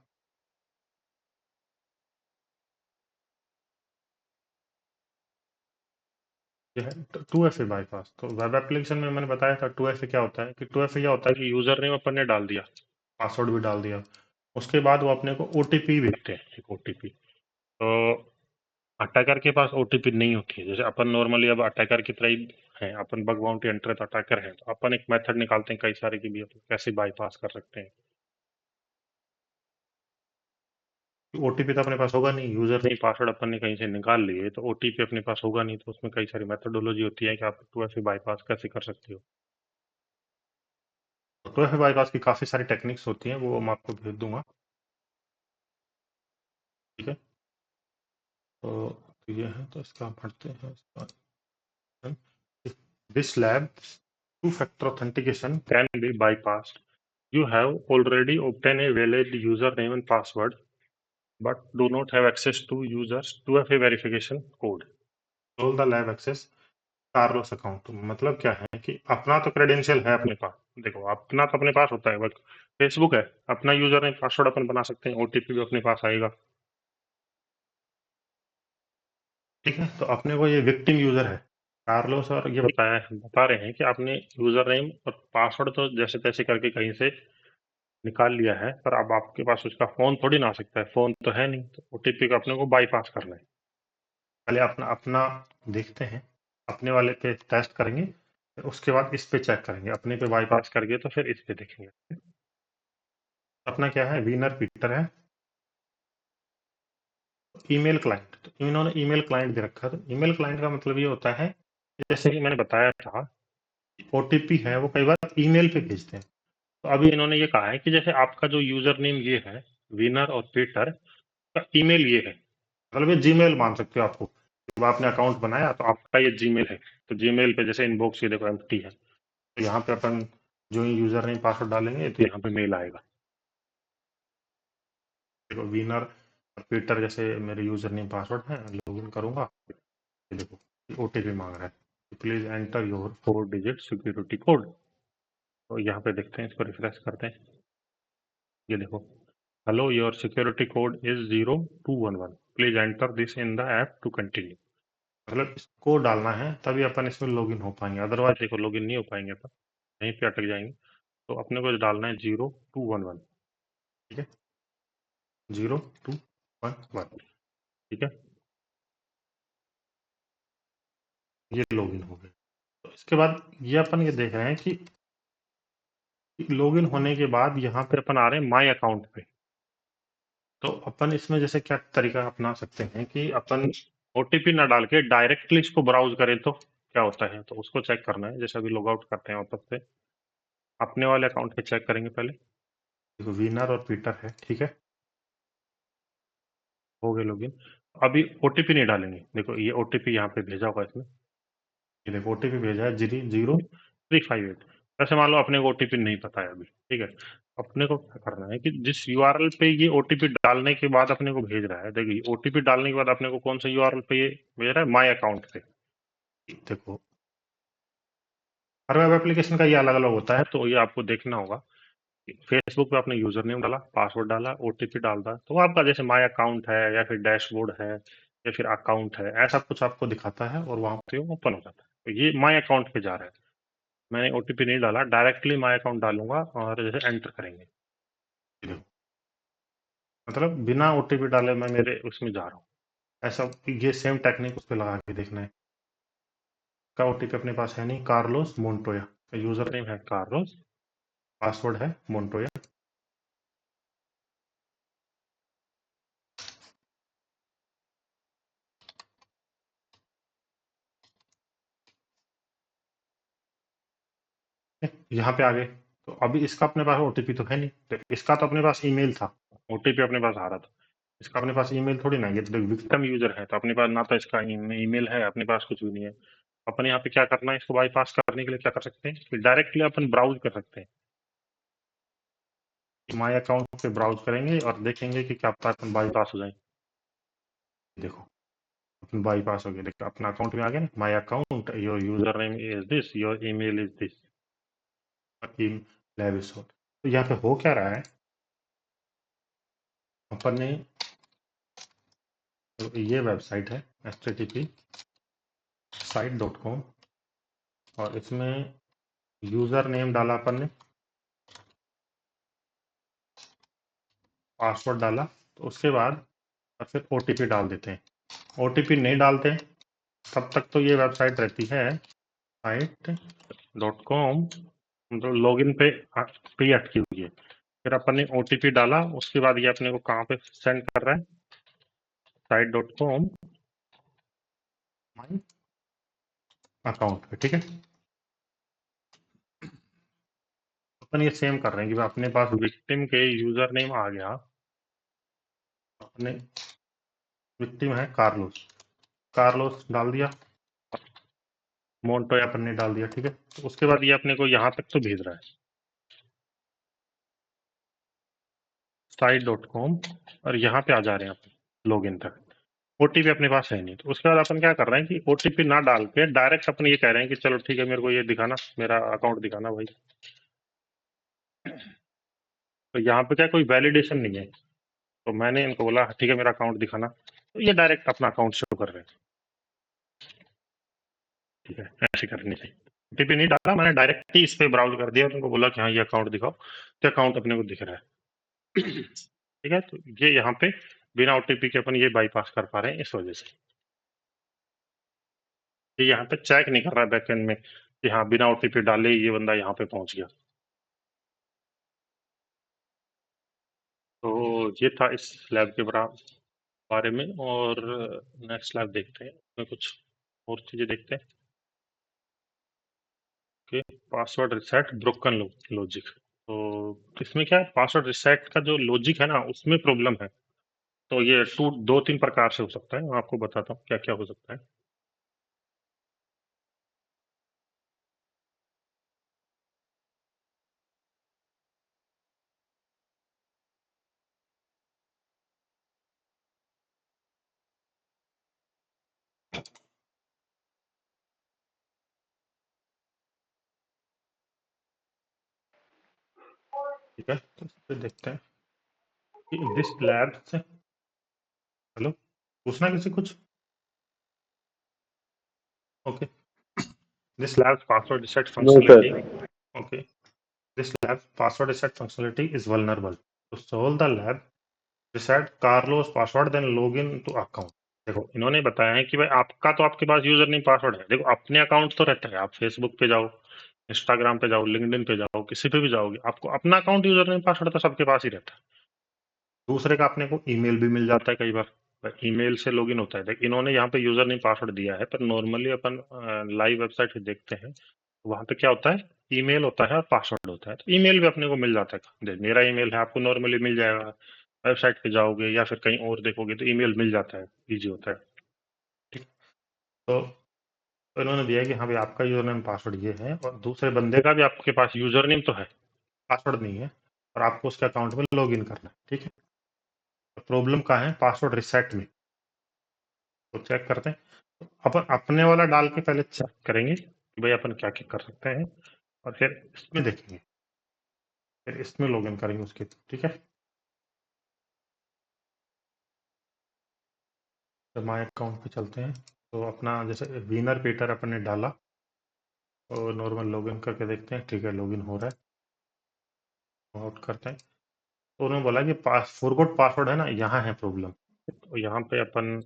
Speaker 1: ये है 2FA बाईपास। तो वेब एप्लीकेशन में मैंने बताया था 2FA क्या होता है, कि 2FA क्या होता है कि यूजर नेम अपन ने डाल दिया, पासवर्ड भी डाल दिया, उसके बाद वो अपने को OTP भेजते हैं, एक OTP। तो अटैकर के पास OTP नहीं होती है, जैसे अपन नॉर्मली अब अटैकर की तरह ही है, अपन बग बाउंटी एंटर तो अटैकर है, तो अपन एक मेथड निकालते हैं कई सारे की भी अपन कैसे बाईपास कर सकते हैं। OTP तो अपने पास होगा नहीं, यूजर नेम पासवर्ड अपन ने कहीं से निकाल लिए, तो OTP अपने पास होगा नहीं, तो उसमें कई सारी मेथडोलॉजी होती है कि आप 2FA बाईपास कैसे कर सकते हो। 2FA बाईपास की काफ़ी सारी टेक्निक्स होती हैं, वो मैं आपको भेज दूंगा, ठीक है। तो ये है, तो इसका पढ़ते हैं इसका। This lab to factor authentication can be bypassed. You have already obtained a valid username and password, but do not have access to users 2FA verification code. All the lab access Carlos account, मतलब क्या है कि अपना तो credential है अपने पास, देखो अपना तो अपने पास होता है, बट फेसबुक है, अपना यूजर नेम पासवर्ड अपन बना सकते हैं, OTP भी अपने पास आएगा, ठीक है। तो अपने को ये विक्टिम यूजर है कार्लोस, और ये बता रहे हैं कि आपने यूजर नेम और पासवर्ड तो जैसे तैसे करके कहीं से निकाल लिया है, पर अब आपके पास उसका फोन थोड़ी ना आ सकता है, फोन तो है नहीं, तो OTP का अपने को बाईपास करना है। पहले अपना अपना देखते हैं, अपने वाले पे टेस्ट करेंगे, उसके बाद इस पे चेक करेंगे, अपने पे बाईपास करके तो फिर इस पे देखेंगे। अपना क्या है, विनर पीटर है, ईमेल क्लाइंट। तो इन्होंने ईमेल क्लाइंट दे रखा है। तो ईमेल क्लाइंट का मतलब ये होता है, जैसे कि मैंने बताया था, ओटीपी है वो कई बार ईमेल पे भेजते हैं। तो अभी इन्होंने ये कहा है कि जैसे आपका जो यूजर नेम ये है विनर और पीटर का, ईमेल ये है, मतलब ये जीमेल मान सकते हो आपको। जब आपने अकाउंट बनाया तो आपका ये जीमेल है। तो जीमेल पे जैसे इनबॉक्स ये देखो एम्प्टी है, तो यहाँ पे अपन जो यूजर नेम पासवर्ड डालेंगे तो यहाँ पे मेल आएगा। देखो विनर और पीटर जैसे मेरे यूजर नेम पासवर्ड है, लॉगिन करूंगा, ये देखो ओटीपी मांग रहा है, please enter your 4 digit security code. तो यहाँ पे देखते हैं, इसको रिफ्रेश करते हैं, ये देखो, hello your security code is 0211, please enter this in the app to continue. मतलब इसको डालना है तभी अपन इसमें लॉगिन हो पाएंगे, अदरवाइज देखो लॉगिन नहीं हो पाएंगे, अपन यहीं पे अटक जाएंगे। तो अपने को डालना है 0211, ठीक है, 0211, ठीक है, ये लॉगिन हो गया। तो इसके बाद ये अपन ये देख रहे हैं कि लॉगिन होने के बाद यहाँ पे अपन आ रहे हैं माई अकाउंट पे। तो अपन इसमें जैसे क्या तरीका अपना सकते हैं कि अपन ओटीपी ना डाल के डायरेक्टली इसको ब्राउज करें तो क्या होता है, तो उसको चेक करना है। जैसे अभी लॉग आउट करते हैं वापस से, अपने वाले अकाउंट पे चेक करेंगे पहले। देखो विनर और पीटर है, ठीक है, हो गए लॉगिन। अभी ओटीपी नहीं डालेंगे, देखो ये ओटीपी यहाँ पे भेजा हुआ है इसमें, ये देखो ओटीपी भेजा है 00358। वैसे मान लो अपने को ओटीपी नहीं पता है अभी, ठीक है, अपने को क्या करना है कि जिस यूआरएल पे ये ओटीपी डालने के बाद अपने को भेज रहा है, देखिए ओटीपी डालने के बाद अपने को कौन सा यूआरएल पे ये भेज रहा है, माई अकाउंट पे। देखो हर वेब एप्लीकेशन का ये अलग अलग होता है, तो ये आपको देखना होगा। फेसबुक पे आपने यूजर नेम डाला, पासवर्ड डाला, ओटीपी डालता, तो आपका जैसे माई अकाउंट है या फिर डैशबोर्ड है या फिर अकाउंट है, ऐसा कुछ आपको दिखाता है और वहां पे ओपन हो जाता है। तो ये माई अकाउंट पे जा रहा है, मैंने ओटीपी नहीं डाला, डायरेक्टली माई अकाउंट डालूंगा और जैसे एंटर करेंगे, मतलब बिना ओटीपी डाले मैं मेरे उसमें जा रहा हूँ। ऐसा ये सेम टेक्निक उस पर लगा के देखना है। का ओटीपी अपने पास है नहीं, कार्लोस मोन्टोया, यूजर नेम है कार्लोस, पासवर्ड है मोन्टोया। यहाँ पे आ गए, तो अभी इसका अपने पास ओटीपी तो है नहीं, तो इसका तो अपने पास ईमेल था, ओटीपी अपने पास आ रहा था। इसका अपने पास ईमेल थोड़ी ना है, ये तो विक्टिम यूजर है, तो अपने पास ना तो इसका ईमेल है, अपने पास कुछ भी नहीं है। अपन यहाँ पे क्या करना है, इसको बाईपास करने के लिए क्या कर सकते हैं, डायरेक्टली अपन ब्राउज कर सकते हैं। माई अकाउंट पे ब्राउज करेंगे और देखेंगे कि क्या पता अपन बाईपास हो जाए। देखो अपन बाईपास हो गया, देखो अपना अकाउंट में आ गया ना, my account, your user name is this, your email is this, तो यहाँ पे हो क्या रहा है, अपन ने तो ये वेबसाइट है http site.com और इसमें यूजर नेम डाला अपन ने, पासवर्ड डाला, तो उसके बाद और फिर ओटीपी डाल देते हैं। ओटीपी नहीं डालते हैं तब तक तो ये वेबसाइट रहती है site.com, मतलब लॉगिन पे ही अटकी हुई है। फिर अपन ने ओटीपी डाला, उसके बाद ये अपने को कहाँ पे सेंड कर रहा है, site.com माई अकाउंट पे, ठीक है। अपन ये सेम कर रहे हैं कि अपने पास विक्टिम के यूजर नेम आ गया, अपने विक्टिम है कार्लोस, कार्लोस डाल दिया, मोन्टोया अपन ने डाल दिया, ठीक है। तो उसके बाद ये अपने को यहाँ तक तो भेज रहा है site.com, और यहाँ पे आ जा रहे हैं अपन लॉगिन तक। ओटीपी अपने पास है नहीं, तो उसके बाद अपन क्या कर रहे हैं कि ओटीपी ना डाल के डायरेक्ट अपन ये कह रहे हैं कि चलो ठीक है, मेरे को ये दिखाना, मेरा अकाउंट दिखाना भाई। तो यहाँ पे क्या कोई वैलिडेशन नहीं है, तो मैंने इनको बोला ठीक है मेरा अकाउंट दिखाना, तो ये डायरेक्ट अपना अकाउंट शो कर रहे हैं, ठीक है, ऐसे करनी चाहिए। ओटीपी नहीं डाला, मैंने डायरेक्ट ही इस पे ब्राउज कर दिया और उनको बोला कि हाँ ये अकाउंट दिखाओ, तो अकाउंट अपने को दिख रहा है। ठीक है, तो ये यहाँ पे बिना ओटीपी के अपन ये बाईपास कर पा रहे हैं इस वजह से। ये यहाँ पे चेक नहीं कर रहा है बैकएंड में कि हाँ बिना ओटीपी डाले ये बंदा यहाँ पे पहुंच गया। तो ये था इस लैब के बारे में। और नेक्स्ट लैब देखते हैं, इसमें कुछ और चीजें देखते हैं। Okay, password reset broken logic. तो इसमें क्या है, पासवर्ड रिसेट का जो लॉजिक है ना उसमें प्रॉब्लम है। तो ये दो तीन प्रकार से हो सकता है, मैं आपको बताता हूँ क्या क्या हो सकता है। ठीक है, तो इस पे देखते हैं कि दिस लैब से, हेलो, पूछना किसी कुछ? Okay, this lab password reset
Speaker 4: No, sir.
Speaker 1: Functionality, okay, this lab password reset functionality is vulnerable to solve the lab reset Carlos password then login to account. देखो इन्होंने बताया है कि भाई आपका तो आपके पास यूजर नेम पासवर्ड है। देखो अपने अकाउंट तो रहता है, आप फेसबुक पे जाओ, इंस्टाग्राम पे जाओ, लिंक्डइन पे जाओ, किसी पे भी जाओगे आपको अपना अकाउंट यूजर नेम पासवर्ड तो सबके पास ही रहता है। दूसरे का अपने को ईमेल भी मिल जाता है कई बार, ईमेल से लॉगिन होता है। देख इन्होंने यहाँ पे यूजर नेम पासवर्ड दिया है, पर नॉर्मली अपन लाइव वेबसाइट देखते हैं तो वहां पे क्या होता है, ईमेल होता है और पासवर्ड होता है। तो ईमेल भी अपने को मिल जाता है। देख मेरा ईमेल है, आपको नॉर्मली मिल जाएगा। वेबसाइट पे जाओगे या फिर कहीं और देखोगे तो ईमेल मिल जाता है, इजी होता है। ठीक, तो इन्होंने दिया है कि हाँ भाई आपका यूजर नेम पासवर्ड ये है, और दूसरे बंदे का भी आपके पास यूजर नेम तो है, पासवर्ड नहीं है, और आपको उसके अकाउंट में लॉग इन करना है। ठीक है, तो प्रॉब्लम कहाँ है, पासवर्ड रिसेट में। तो चेक करते हैं, तो अपन अपने वाला डाल के पहले चेक करेंगे कि भाई अपन क्या क्या कर सकते हैं, और फिर इसमें देखेंगे, फिर इसमें लॉग इन करेंगे उसके। ठीक है, तो माई अकाउंट पे चलते हैं। तो अपना जैसे विनर पीटर अपन ने डाला, और नॉर्मल लॉगिन करके देखते हैं। ठीक है, लॉगिन हो रहा है, आउट करते हैं। तो उन्होंने बोला कि फॉरगॉट पासवर्ड है ना, यहाँ है प्रॉब्लम। तो यहाँ पे अपन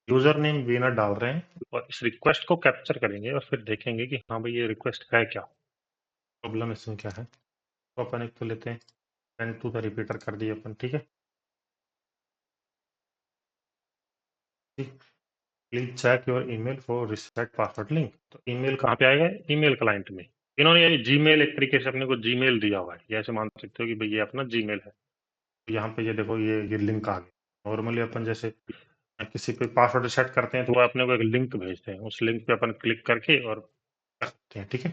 Speaker 1: यूजर नेम विनर डाल रहे हैं, और इस रिक्वेस्ट को कैप्चर करेंगे और फिर देखेंगे कि हाँ भाई ये रिक्वेस्ट है क्या, प्रॉब्लम इसमें क्या है। तो अपन एक तो लेते हैं, सेंड टू द रिपीटर कर दिए अपन। ठीक है, please check your email for reset password link. तो ईमेल कहाँ पे आएगा, ईमेल क्लाइंट में। इन्होंने ये जीमेल एक तरीके से अपने को जीमेल दिया हुआ है, ये ऐसे मान सकते हो कि भाई ये अपना जीमेल है। तो यहाँ पे ये देखो, ये लिंक आ गया। नॉर्मली अपन जैसे किसी पे पासवर्ड सेट करते हैं तो वो अपने को एक लिंक भेजते हैं, उस लिंक पे अपन क्लिक करके और कर सकते हैं। ठीक है,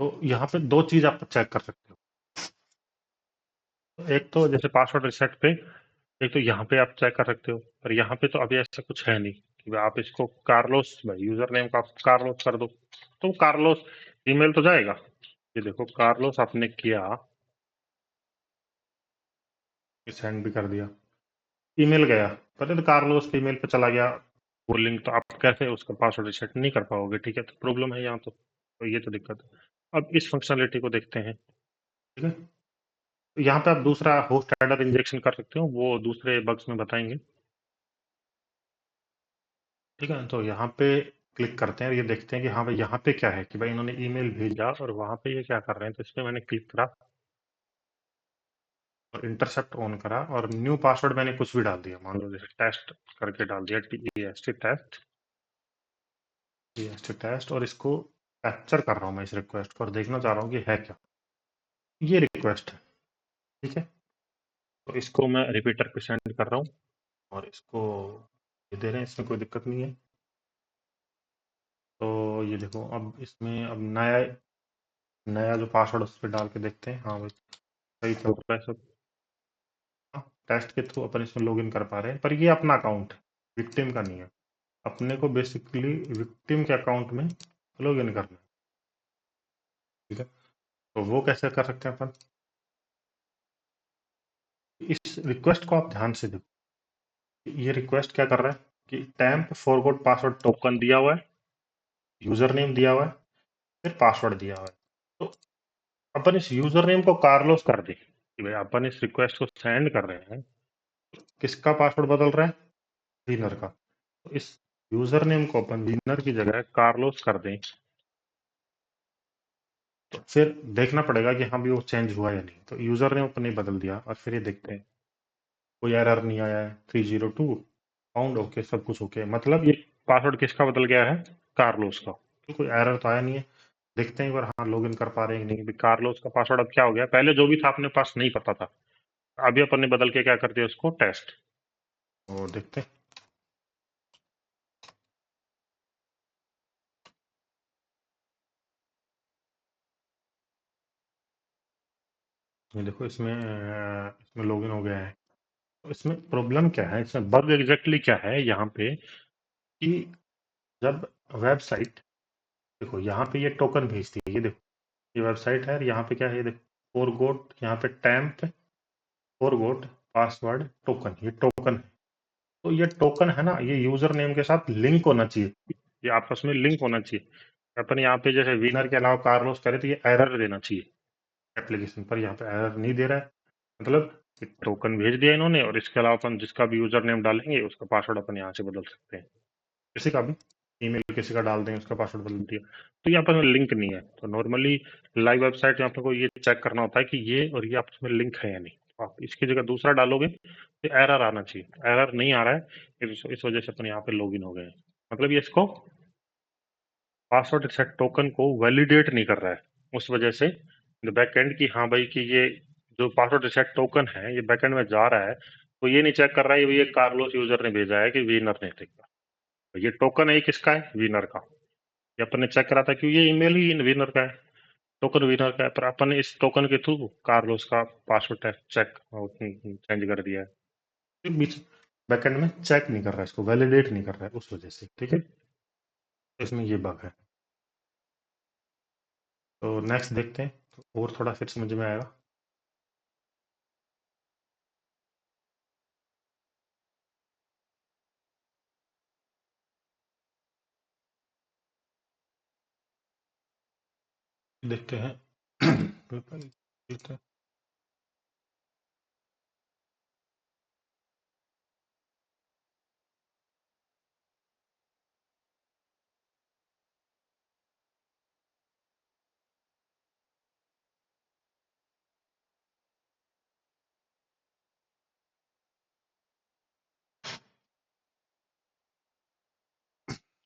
Speaker 1: तो यहाँ पे दो चीज आप चेक कर सकते हो। तो एक तो जैसे पासवर्ड रिसेट पे, एक तो यहाँ पे आप चेक कर सकते हो, पर यहाँ पे तो अभी ऐसा कुछ है नहीं कि भाई आप इसको कार्लोस, भाई यूजर नेम का आप कार्लोस कर दो तो कार्लोस ईमेल तो जाएगा। ये देखो कार्लोस आपने किया, सेंड भी कर दिया, ईमेल गया, पर तो कार्लोस के ईमेल पे चला गया वो लिंक। तो आप कैसे उसका पासवर्ड रिसेट नहीं कर पाओगे। ठीक है, तो प्रॉब्लम है यहाँ तो ये तो दिक्कत है। अब इस फंक्शनलिटी को देखते हैं। ठीक है, तो यहाँ पे आप दूसरा होस्ट एडर इंजेक्शन कर सकते हो, वो दूसरे बग्स में बताएंगे। ठीक है, तो यहाँ पे क्लिक करते हैं और ये देखते हैं कि हाँ भाई यहाँ पे क्या है, कि भाई इन्होंने ईमेल भेजा और वहां पे ये क्या कर रहे हैं। तो इस पे मैंने क्लिक करा और इंटरसेप्ट ऑन करा, और न्यू पासवर्ड मैंने कुछ भी डाल दिया, मान लो जैसे टेस्ट करके डाल दिया, टीएसटी टेस्ट, और इसको कैप्चर कर रहा हूँ मैं इस रिक्वेस्ट को, और देखना चाह रहा हूँ कि है क्या। ये रिक्वेस्ट है। ठीक है, तो इसको मैं रिपीटर पे सेंड कर रहा हूँ, और इसको ये दे रहे हैं, इसमें कोई दिक्कत नहीं है। तो ये देखो, अब इसमें अब नया नया जो पासवर्ड उस पर डाल के देखते हैं। हाँ भाई सही चल रहा है सब। हाँ, टेस्ट के थ्रू अपन इसमें लॉगिन कर पा रहे हैं, पर ये अपना अकाउंट है, विक्टिम का नहीं है। अपने को बेसिकली विक्टिम के अकाउंट में लॉगिन करना है। ठीक है, तो वो कैसे कर सकते हैं अपन, इस रिक्वेस्ट को आप ध्यान से देखो। ये रिक्वेस्ट क्या कर रहा है कि टैम्प फॉरगॉट पासवर्ड टोकन दिया हुआ है, यूजर नेम दिया हुआ है, फिर पासवर्ड दिया हुआ है। तो अपन इस यूजर नेम को कार्लोस कर दे कि भाई अपन इस रिक्वेस्ट को सेंड कर रहे हैं, किसका पासवर्ड बदल रहा है, विनर का। तो इस यूजर नेम को अपन विनर की जगह कार्लोस कर दें, तो फिर देखना पड़ेगा कि हाँ भी वो चेंज हुआ या नहीं। तो यूजर ने अपन ने बदल दिया और फिर ये देखते हैं कोई एरर नहीं आया है, 302 फाउंड, ओके, सब कुछ ओके। मतलब ये पासवर्ड किसका बदल गया है? कार्लोस का। तो कोई एरर तो आया नहीं है। देखते हैं एक बार, हाँ लॉग इन कर पा रहे हैं कि नहीं। भी कार्लोस का पासवर्ड अब क्या हो गया, पहले जो भी था अपने पास नहीं पता था, अभी अपन ने बदल के क्या कर दिया उसको टेस्ट। और देखते हैं। ये देखो इसमें लॉगिन हो गया है। तो इसमें प्रॉब्लम क्या है, इसमें बग एग्जैक्टली क्या है यहाँ पे कि जब वेबसाइट, देखो यहाँ पे ये टोकन भेजती है, ये देखो ये वेबसाइट है, और यहाँ पे क्या है, ये देखो फोरगोट, यहाँ पे टैम्प फोरगोट पासवर्ड टोकन, ये टोकन है। तो ये टोकन है ना, ये यूजर नेम के साथ लिंक होना चाहिए, ये आपस में लिंक होना चाहिए। अपन यहाँ पे जैसे विनर के अलावा कार्लोस करे तो ये एरर देना चाहिए एप्लीकेशन पर, यहाँ पे एरर नहीं दे रहा है। मतलब टोकन भेज दिया इन्होंने, और इसके अलावा अपन जिसका भी यूजर नेम डालेंगे उसका पासवर्ड अपन यहाँ से बदल सकते हैं, किसी का भी ईमेल किसी का डाल दें उसका पासवर्ड बदल दिया। तो यहाँ पर लिंक नहीं है। तो नॉर्मली लाइव वेबसाइट में आप लोग को ये चेक करना होता है कि ये और ये आपस में लिंक है या नहीं। तो आप इसकी जगह दूसरा डालोगे तो एरर आना चाहिए, एरर नहीं आ रहा है, इस वजह से अपन यहाँ पे लॉगिन हो गए हैं। मतलब ये इसको पासवर्ड सेट टोकन को वैलिडेट नहीं कर रहा है, उस वजह से बैकएंड की, हाँ भाई कि ये जो पासवर्ड सेट टोकन है ये बैकएंड में जा रहा है, तो ये नहीं चेक कर रहा है ये कार्लोस यूजर ने भेजा है कि विनर ने देखा। तो ये टोकन है, ये किसका है? विनर का। ये अपन ने चेक करा था कि ये ईमेल ही विनर का है, टोकन विनर का है, पर अपन ने इस टोकन के थ्रू कार्लोस का पासवर्ड चेक चेंज कर दिया है। फिर बीच बैकएंड में चेक नहीं कर रहा है, इसको वैलिडेट नहीं कर रहा है, उस वजह से। ठीक है, तो इसमें ये बग है। तो नेक्स्ट देखते हैं, तो और थोड़ा फिर समझ में आएगा। देखते हैं देखते हैं।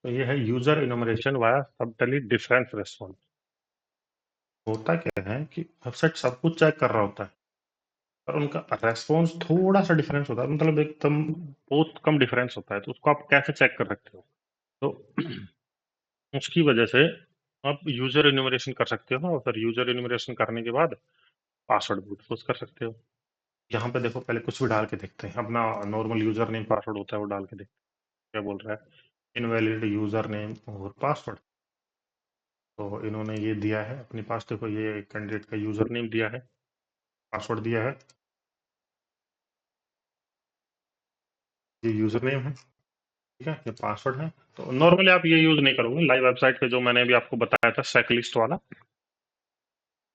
Speaker 1: तो ये है यूजर इनोमरेशन वाया सबटली डिफरेंस रेस्पॉन्स। होता क्या है कि वेबसाइट सब कुछ चेक कर रहा होता है, पर उनका रेस्पॉन्स थोड़ा सा डिफरेंस होता है, मतलब एकदम बहुत कम डिफरेंस होता है। तो उसको आप कैसे चेक कर सकते हो? तो उसकी वजह से आप यूजर इन्यूमरेशन कर सकते हो, और फिर यूजर इन्यूमरेशन करने के बाद पासवर्ड ब्रूट फोर्स कर सकते हो। यहाँ पे देखो, पहले कुछ भी डाल के देखते हैं, अपना नॉर्मल यूजर नेम पासवर्ड होता है वो डाल के देखते हैं क्या बोल रहा है। इनवैलिड यूजर नेम और पासवर्ड, तो इन्होंने ये दिया है अपने पास, देखो ये कैंडिडेट का यूजर नेम दिया है, पासवर्ड दिया है, ये यूजर नेम है, ठीक है, ये पासवर्ड है। तो नॉर्मली आप ये यूज नहीं करोगे, लाइव वेबसाइट पे जो मैंने अभी आपको बताया था चेकलिस्ट वाला,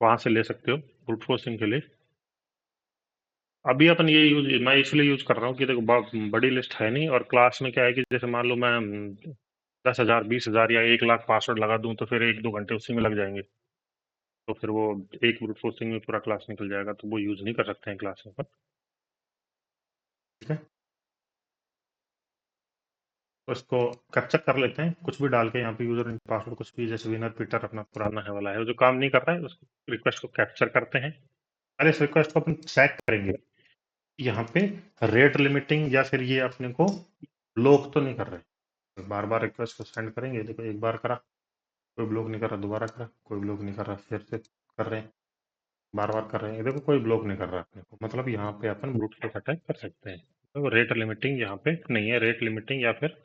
Speaker 1: वहां से ले सकते हो ब्रूट फोर्सिंग के लिए। अभी अपन ये यूज, मैं इसलिए यूज कर रहा हूँ कि देखो बड़ी लिस्ट है नहीं, और क्लास में क्या है कि जैसे मान लो मैं 10,000 20,000 या 1 लाख पासवर्ड लगा दूं, तो फिर 1-2 घंटे उसी में लग जाएंगे। तो फिर वो एक ब्रूट फोर्सिंग में पूरा क्लास निकल जाएगा, तो वो यूज नहीं कर सकते हैं क्लास में अपन। ठीक है, तो इसको कैप्चर कर लेते हैं, कुछ भी डाल के यहाँ पे यूजर पासवर्ड कुछ भी, जैसे विनर पीटर अपना पुराना है वाला है, वो जो काम नहीं कर रहा है उसको रिक्वेस्ट को कैप्चर करते हैं। अरे इस रिक्वेस्ट को अपन चेक करेंगे यहाँ पे रेट लिमिटिंग या फिर ये अपने को ब्लॉक तो नहीं कर रहे। बार बार रिक्वेस्ट को सेंड करेंगे, देखो एक बार करा कोई ब्लॉक नहीं कर रहा, दोबारा करा कोई ब्लॉक नहीं कर रहा, फिर से कर रहे हैं, बार बार कर रहे हैं, देखो कोई ब्लॉक नहीं कर रहा अपने को। मतलब यहाँ पे अपन ब्रूट फोर्स अटैक कर सकते हैं। तो रेट लिमिटिंग यहाँ पे नहीं है, रेट लिमिटिंग या फिर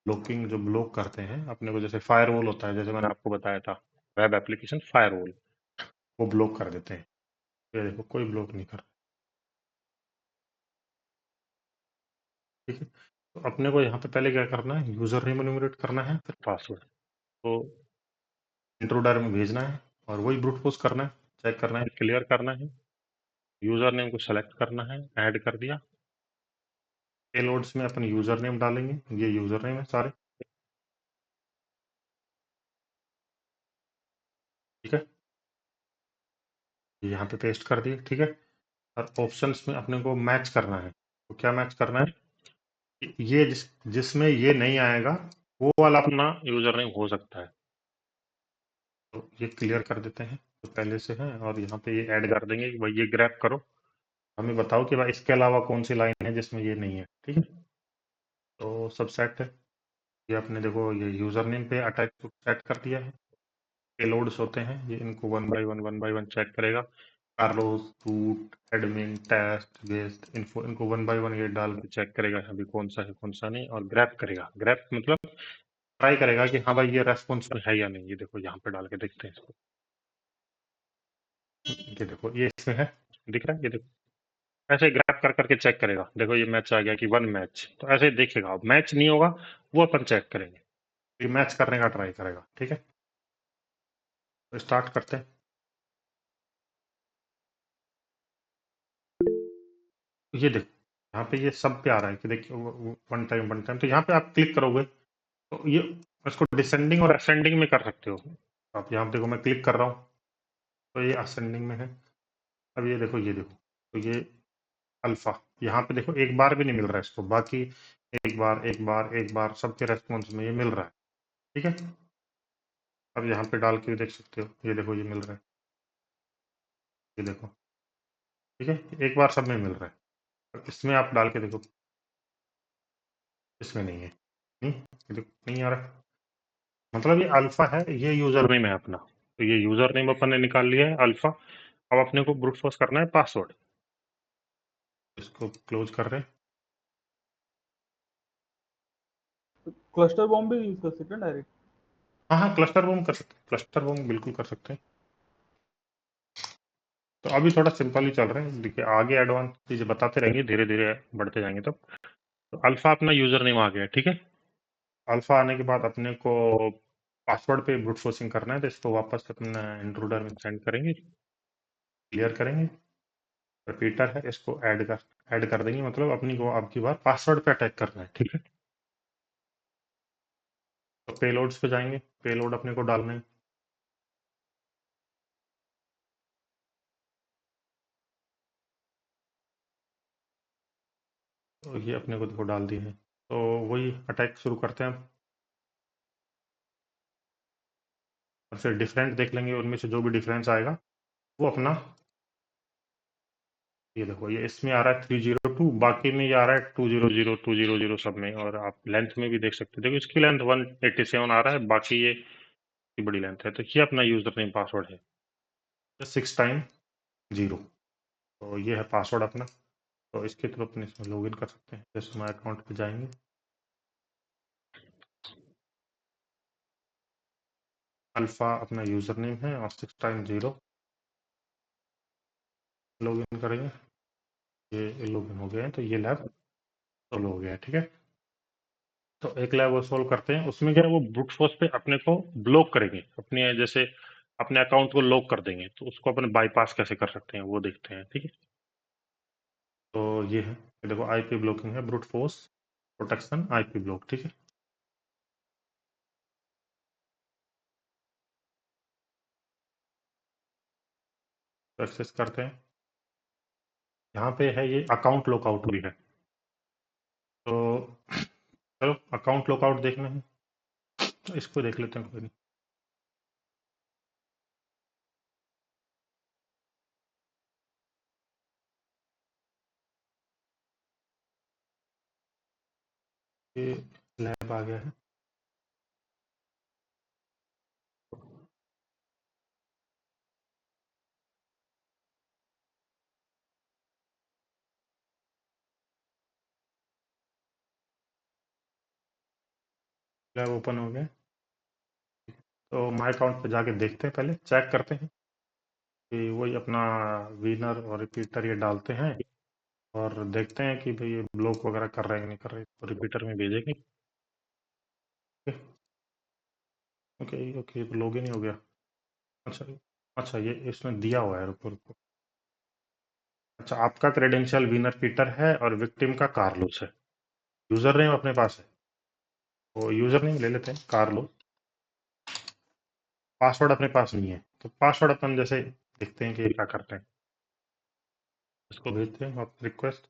Speaker 1: ब्लॉकिंग, जो ब्लॉक करते हैं अपने को, जैसे फायरवॉल होता है, जैसे मैंने आपको बताया था वेब एप्लीकेशन फायरवॉल, वो ब्लॉक कर देते हैं। ये देखो कोई ब्लॉक नहीं कर रहा। ठीक है, तो अपने को यहाँ पे पहले क्या करना है, यूजर नेम एनुमरेट करना है, फिर पासवर्ड तो इंट्रोडर में भेजना है, और वही ब्रूट फोर्स करना है, चेक करना है, क्लियर करना है, यूजर नेम को सेलेक्ट करना है, ऐड कर दिया, पेलोड्स में अपन यूजर नेम डालेंगे, ये यूजर नेम है सारे। ठीक है, यहाँ पे पेस्ट कर दिए, ठीक है। और ऑप्शंस में अपने को मैच करना है, तो क्या मैच करना है, ये जिसमें ये नहीं आएगा वो वाला अपना यूजर नेम हो सकता है, तो ये क्लियर कर देते हैं तो पहले से है। और यहाँ पे ये ऐड कर देंगे कि भाई ये ग्रैब करो, हमें बताओ कि भाई इसके अलावा कौन सी लाइन है जिसमें ये नहीं है, ठीक है। तो सब सेट है, ये अपने देखो ये यूजर नेम पे अटैच सेट कर दिया है। पेलोड्स होते हैं ये, इनको वन बाय वन चेक करेगा। Carlos, root, admin, test, guest, info, इनको वन बाय वन ये डाल के चेक करेगा अभी कौन सा है कौन सा नहीं। और ग्रैप करेगा, ग्रैप मतलब ट्राई करेगा कि हाँ भाई ये रेस्पॉन्सिबल है या नहीं। ये देखो यहाँ पे डाल के देखते हैं इसको, ये देखो ये इसमें है, दिख रहा है, ये देखो ऐसे ग्रैप कर करके चेक करेगा। देखो ये मैच आ गया कि वन मैच, तो ऐसे ही देखेगा। मैच नहीं होगा वो अपन चेक करेंगे, ये मैच करने का ट्राई करेगा, ठीक है। तो स्टार्ट करते हैं। ये देखो यहाँ पे ये सब पे आ रहा है कि देखिए वन टाइम, तो यहाँ पे आप क्लिक करोगे तो ये इसको डिसेंडिंग और असेंडिंग में कर सकते हो। आप यहाँ पे देखो मैं क्लिक कर रहा हूँ तो ये असेंडिंग में है। अब ये देखो, ये देखो, तो ये अल्फा, यहाँ पे देखो एक बार भी नहीं मिल रहा है इसको, बाकी एक बार एक बार एक बार सबके रेस्पॉन्स में ये मिल रहा है, ठीक है। अब यहाँ पे डाल के देख सकते हो, ये देखो ये मिल रहा है, ये देखो, ठीक है, एक बार सब में मिल रहा है। अब इसमें आप डाल के देखो, इसमें नहीं है, नहीं, ये देखो नहीं आ रहा, मतलब ये अल्फा है, ये यूजर नेम है अपना। तो ये यूजर नेम अपन ने निकाल लिया है अल्फा। अब अपने को ब्रूट फोर्स करना है पासवर्ड, इसको क्लोज कर रहे हैं।
Speaker 3: क्लस्टर बॉम्ब भी यूज कर सकते हैं डायरेक्ट।
Speaker 1: हाँ हाँ, क्लस्टर बम कर सकते हैं, क्लस्टर बम बिल्कुल कर सकते हैं। तो अभी थोड़ा सिंपल ही चल रहे हैं, देखिए आगे एडवांस चीजें बताते रहेंगे, धीरे धीरे बढ़ते जाएंगे तब। तो अल्फा अपना यूजर नेम आ गया, ठीक है। अल्फा आने के बाद अपने को पासवर्ड पे ब्रूट फोर्सिंग करना है, तो इसको वापस अपना इंट्रूडर में सेंड करेंगे, क्लियर करेंगे। रिपीटर है, इसको ऐड कर देंगे, मतलब अपनी को आपकी बार पासवर्ड पे अटैक करना है, ठीक है। तो पेलोड्स पे जाएंगे, पेलोड अपने को डालना है। तो ये अपने को देखो डाल दिए हैं, तो वही अटैक शुरू करते हैं हम। और फिर डिफरेंट देख लेंगे, उनमें से जो भी डिफरेंस आएगा वो अपना, ये देखो ये इसमें आ रहा है 302, बाकी में ये आ रहा है 200 सब में। और आप लेंथ में भी देख सकते हो, देखो इसकी लेंथ 187 आ रहा है, बाकी ये की बड़ी लेंथ है। तो ये अपना यूजर नेम पासवर्ड है, 6 टाइम 0। तो ये है पासवर्ड अपना। तो इसके थ्रू अपने इसमें लॉग इन कर सकते हैं, जैसे माई अकाउंट पे जाएंगे, अल्फा अपना यूजर नेम है और 6 टाइम 0 लॉग इन करेंगे। ये लॉग इन हो गया है, तो ये लैब सोल्व हो गया है, ठीक है। तो एक लैब वो सोल्व करते हैं, उसमें क्या है वो ब्रूट फोर्स पे अपने को ब्लॉक करेंगे, अपने जैसे अपने अकाउंट को लॉक कर देंगे, तो उसको अपने बाईपास कैसे कर सकते हैं वो देखते हैं, ठीक है। तो ये है, ये देखो आईपी ब्लॉकिंग है, brute force protection IP block, ठीक है। तो एक्सेस करते हैं, यहाँ पे है ये अकाउंट लॉकआउट भी है। तो चलो अकाउंट लॉकआउट देखना है, तो इसको देख लेते हैं, कोई नहीं। ये लैब आ गया है, लैब ओपन हो गया। तो माई अकाउंट पे जाके देखते हैं, पहले चेक करते हैं कि वही अपना विनर और रिपीटर ये डालते हैं, और देखते हैं कि भाई ये ब्लॉक वगैरह कर रहे हैं कि नहीं कर रहे, तो रिपीटर में भेजेंगे। ओके ओके, तो लॉगिन ही हो गया। अच्छा, अच्छा ये इसमें दिया हुआ है, रुको रुको। अच्छा, आपका क्रेडेंशियल विनर पीटर है और विक्टिम का कार्लोस है, यूजर नेम अपने पास है, तो यूजर नेम ले लेते हैं कार्लोस। पासवर्ड अपने पास नहीं है, तो पासवर्ड अपन जैसे देखते हैं कि ये क्या करते हैं। इसको भेजते हैं और रिक्वेस्ट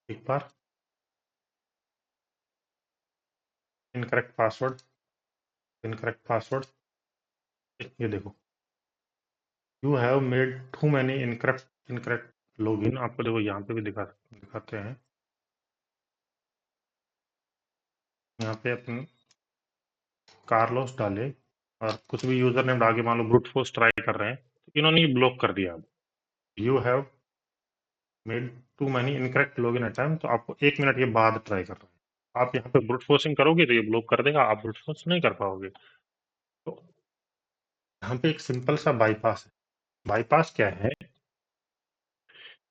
Speaker 1: एक बार, इनकरेक्ट पासवर्ड, ये देखो, you have made too many incorrect login. आपको देखो यहाँ पे भी दिखाते हैं। यहाँ पे अपन कार्लोस डाले और कुछ भी यूजर नेम डाल के मान लो ब्रूट फोर्स ट्राई कर रहे हैं, तो इन्होंने ये ब्लॉक कर दिया। अब you have made too many incorrect login attempt, तो आपको 1 मिनट के बाद ट्राई कर रहे हैं। आप यहाँ पे ब्रूट फोर्सिंग करोगे तो ये ब्लॉक कर देगा, आप ब्रूट फोर्स नहीं कर पाओगे। तो यहाँ पे एक सिंपल सा बाईपास है। बाईपास क्या है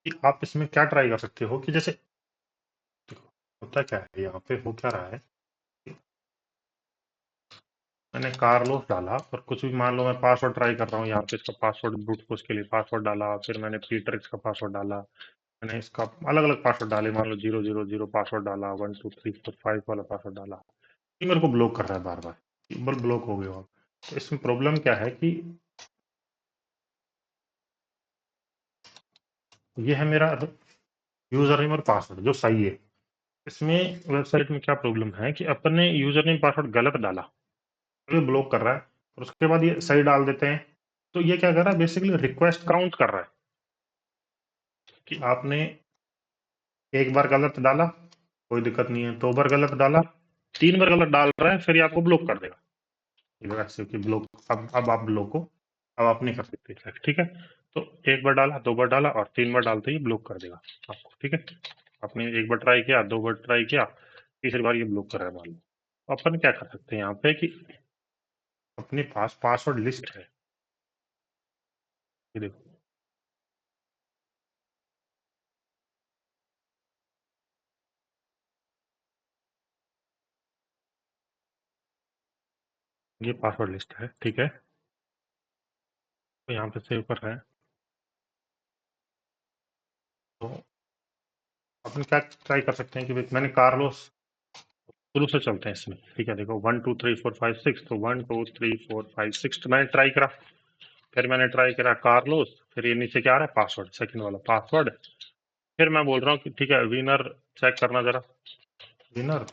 Speaker 1: कि आप इसमें क्या ट्राई कर सकते हो कि जैसे देखो, होता क्या है यहाँ पे, हो क्या रहा है, मैंने कार्लोस डाला और कुछ भी मान लो मैं पासवर्ड ट्राई कर रहा हूँ, यहाँ पे इसका पासवर्ड ब्रूट फोर्स के लिए पासवर्ड डाला, फिर मैंने पीटर इसका पासवर्ड डाला, मैंने इसका अलग अलग पासवर्ड डाले, मान लो 000 पासवर्ड डाला, 1 2 3 4 5 वाला पासवर्ड डाला, ये मेरे को ब्लॉक कर रहा है बार बार, बार ब्लॉक हो गया। अब तो इसमें प्रॉब्लम क्या है कि ये है मेरा यूजर नेम और पासवर्ड जो सही है। इसमें वेबसाइट में क्या प्रॉब्लम है कि अपन ने यूजर नेम पासवर्ड गलत डाला, तो ये ब्लॉक कर रहा है, और उसके बाद ये सही डाल देते हैं, तो ये क्या कर रहा है, बेसिकली रिक्वेस्ट काउंट कर रहा है कि आपने एक बार गलत डाला, कोई दिक्कत नहीं है, 2 बार गलत डाला, 3 बार गलत डाल रहा है, फिर ये आपको ब्लॉक कर देगा। ये ऐसे कि ब्लॉक, अब आप ब्लॉक को अब आप नहीं कर सकते check, ठीक है। तो 1 बार डाला, 2 बार डाला और 3 बार डालते ही ब्लॉक कर देगा आपको, ठीक है। आपने 1 बार ट्राई किया, 2 बार ट्राई किया, तीसरी बार ये ब्लॉक कर रहा है मान लो, तो अपन क्या कर सकते हैं यहाँ पे कि अपने पास पासवर्ड लिस्ट है, ये देखो, ये पासवर्ड लिस्ट है, ठीक है। तो यहाँ पे सेव कर रहे हैं, तो अपन क्या ट्राई कर सकते हैं कि भाई मैंने कार्लोस, शुरू से चलते हैं इसमें, ठीक है। देखो 1 2 3 4 5 6, तो 1 2 3 4 5 6 तो मैंने ट्राई करा, फिर मैंने ट्राई करा कार्लोस, फिर ये नीचे क्या आ रहा है, पासवर्ड, सेकंड वाला पासवर्ड। फिर मैं बोल रहा हूँ कि ठीक है विनर चेक करना जरा, विनर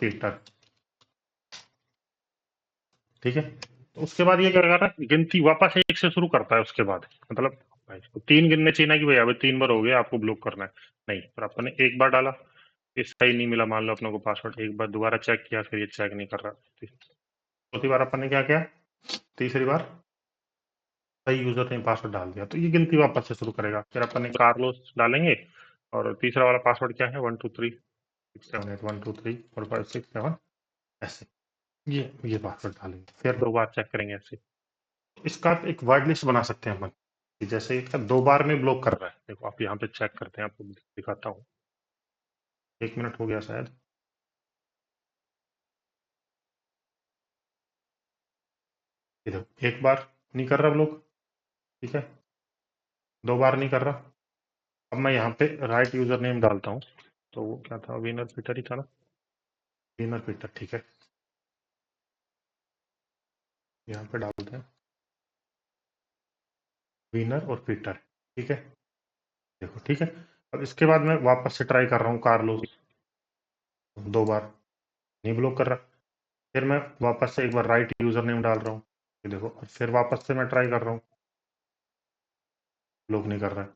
Speaker 1: पीटर, ठीक है। तो उसके बाद ये क्या कर रहा है, गिनती वापस एक से शुरू करता है उसके बाद, मतलब भाई इसको 3 गिनने चाहिए ना कि भाई अभी 3 बार हो गया आपको ब्लॉक करना है, नहीं, पर अपन ने 1 बार डाला, ये सही नहीं मिला, मान लो अपने को पासवर्ड, एक बार दोबारा चेक किया, फिर ये चेक नहीं कर रहा, चौथी बार अपन ने क्या किया, तीसरी बार सही यूजर ने पासवर्ड डाल दिया, तो ये गिनती वापस से शुरू करेगा। फिर अपन ने कार्लोस डालेंगे और तीसरा वाला पासवर्ड क्या है, 1 2 3 6 7 8, 1 2 3 4 5 6 7, ऐसे ये पासवर्ड डालेंगे, फिर 2 बार चेक करेंगे ऐसे। इसका आप एक वर्ड लिस्ट बना सकते हैं अपन कि जैसे इसका 2 बार में ब्लॉक कर रहा है, देखो आप यहाँ पे चेक करते हैं, आपको दिखाता हूँ, 1 मिनट हो गया शायद, ये देखो 1 बार नहीं कर रहा ब्लॉक, ठीक है, 2 बार नहीं कर रहा। अब मैं यहाँ पे राइट यूजर नेम डालता हूँ, तो वो क्या था, विनर पीटर ही था ना, विनर पीटर, ठीक है, यहाँ पे डालते हैं विनर और पीटर, ठीक है, देखो ठीक है। अब इसके बाद मैं वापस से ट्राई कर रहा हूँ कार्लोस, 2 बार नहीं ब्लॉक कर रहा, फिर मैं वापस से एक बार राइट यूजर नेम डाल रहा हूँ, ये देखो, और फिर वापस से मैं ट्राई कर रहा हूँ, ब्लॉक नहीं कर रहा है।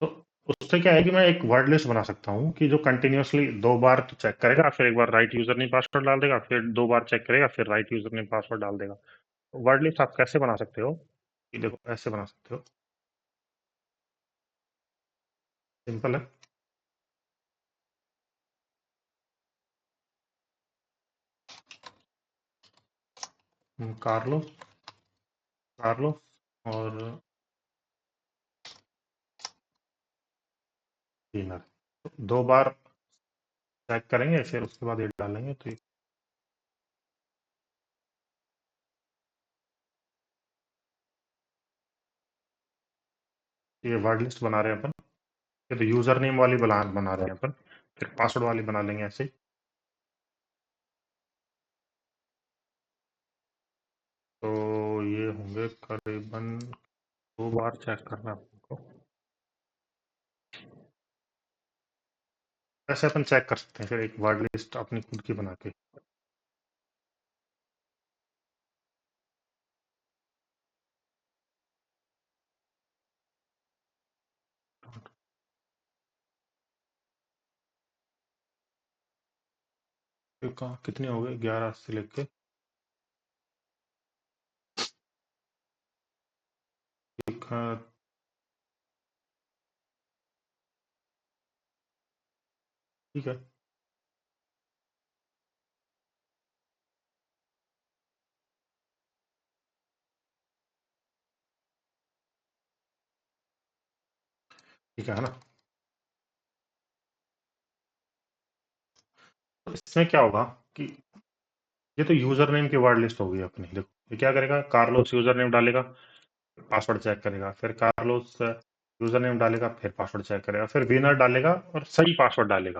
Speaker 1: तो उससे क्या है कि मैं एक वर्ड लिस्ट बना सकता हूँ कि जो कंटिन्यूअसली 2 बार तो चेक करेगा, फिर एक बार राइट यूजर नेम पासवर्ड डाल देगा, फिर 2 बार चेक करेगा, फिर राइट यूजर नेम पासवर्ड डाल देगा। वर्ड लिस्ट आप कैसे बना सकते हो कि देखो ऐसे बना सकते हो, सिंपल है, कार्लोस, कार्लोस और विनर, 2 बार चेक करेंगे, फिर उसके बाद ये डालेंगे, तो ये वर्ड लिस्ट बना रहे हैं अपन, ये तो यूजर नेम वाली बना रहे हैं अपन, फिर पासवर्ड वाली बना लेंगे ऐसे ही। तो ये होंगे करीबन 2 बार चेक करना आपको। ऐसे अपन चेक कर सकते हैं फिर एक वर्ड लिस्ट अपनी खुद की बना के। फिर कहाँ कितने हो गए 11 से लेके ठीक है। ठीक है ना। तो इसमें क्या होगा कि ये तो यूजर नेम की वर्ड लिस्ट होगी अपनी। देखो ये क्या करेगा, कार्लोस यूजर नेम डालेगा, पासवर्ड चेक करेगा, फिर कार्लोस यूजर नेम डालेगा, फिर पासवर्ड चेक करेगा, फिर विनर डालेगा और सही पासवर्ड डालेगा,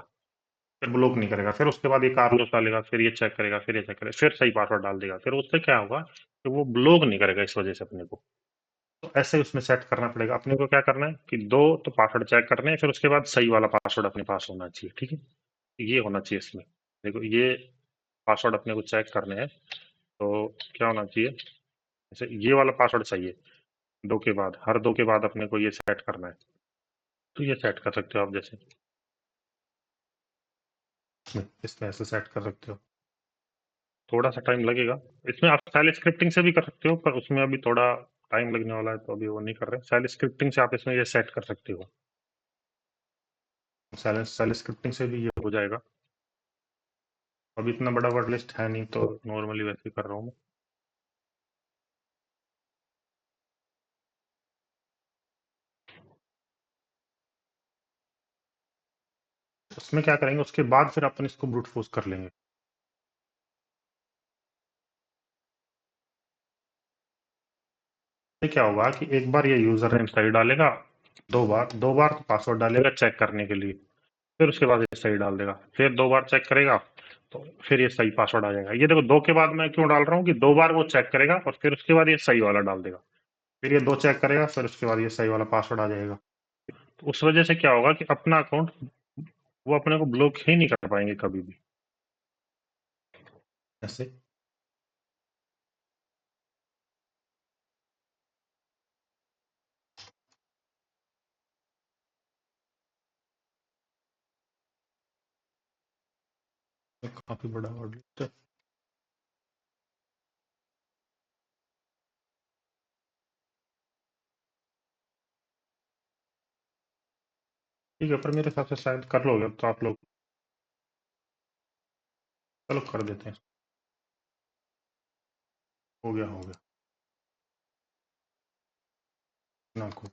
Speaker 1: फिर ब्लॉक नहीं करेगा, फिर उसके बाद ये कार्लोस डालेगा, फिर ये चेक करेगा, फिर ये चेक करेगा, फिर सही पासवर्ड डाल देगा, फिर उससे क्या होगा कि वो ब्लॉक नहीं करेगा इस वजह से अपने को। तो ऐसे उसमें सेट करना पड़ेगा अपने को। क्या करना है कि दो तो पासवर्ड चेक करने हैं, फिर उसके बाद सही वाला पासवर्ड अपने पास होना चाहिए। ठीक है, ये होना चाहिए इसमें। देखो ये पासवर्ड अपने को चेक करने हैं, तो क्या होना चाहिए, जैसे ये वाला पासवर्ड चाहिए, दो के बाद हर दो के बाद अपने को ये सेट करना है। तो ये सेट कर सकते हो आप, जैसे इसमें ऐसे सेट कर सकते हो। थोड़ा सा टाइम लगेगा इसमें। आप सेल स्क्रिप्टिंग से भी कर सकते हो, पर उसमें अभी थोड़ा टाइम लगने वाला है, तो अभी वो नहीं कर रहे। सेल स्क्रिप्टिंग से आप इसमें ये सेट कर सकते हो। सेल स्क्रिप्टिंग से भी ये हो जाएगा। अभी इतना बड़ा वर्ड लिस्ट है नहीं, तो नॉर्मली वैसे ही कर रहा हूँ मैं। उसमें क्या करेंगे, उसके बाद फिर अपन इसको ब्रूट फोर्स कर लेंगे। ये क्या होगा कि एक बार ये यूजर नेम सही डालेगा, दो बार तो पासवर्ड डालेगा चेक करने के लिए, फिर उसके बाद ये सही डाल देगा, फिर दो बार चेक करेगा, तो फिर ये सही पासवर्ड आ जाएगा। ये देखो दो के बाद मैं क्यों डाल रहा हूँ कि दो बार वो चेक करेगा और फिर उसके बाद ये सही वाला डाल देगा, फिर ये दो चेक करेगा, फिर उसके बाद ये सही वाला पासवर्ड आ जाएगा। तो उस वजह से क्या होगा कि अपना अकाउंट वो अपने को ब्लॉक ही नहीं कर पाएंगे कभी भी। ऐसे काफी बड़ा वर्ड लिस्ट है। ठीक है, पर मेरे हिसाब से शायद कर लोगे, तो आप लोग चलो कर देते हैं। हो गया हो गया ना को।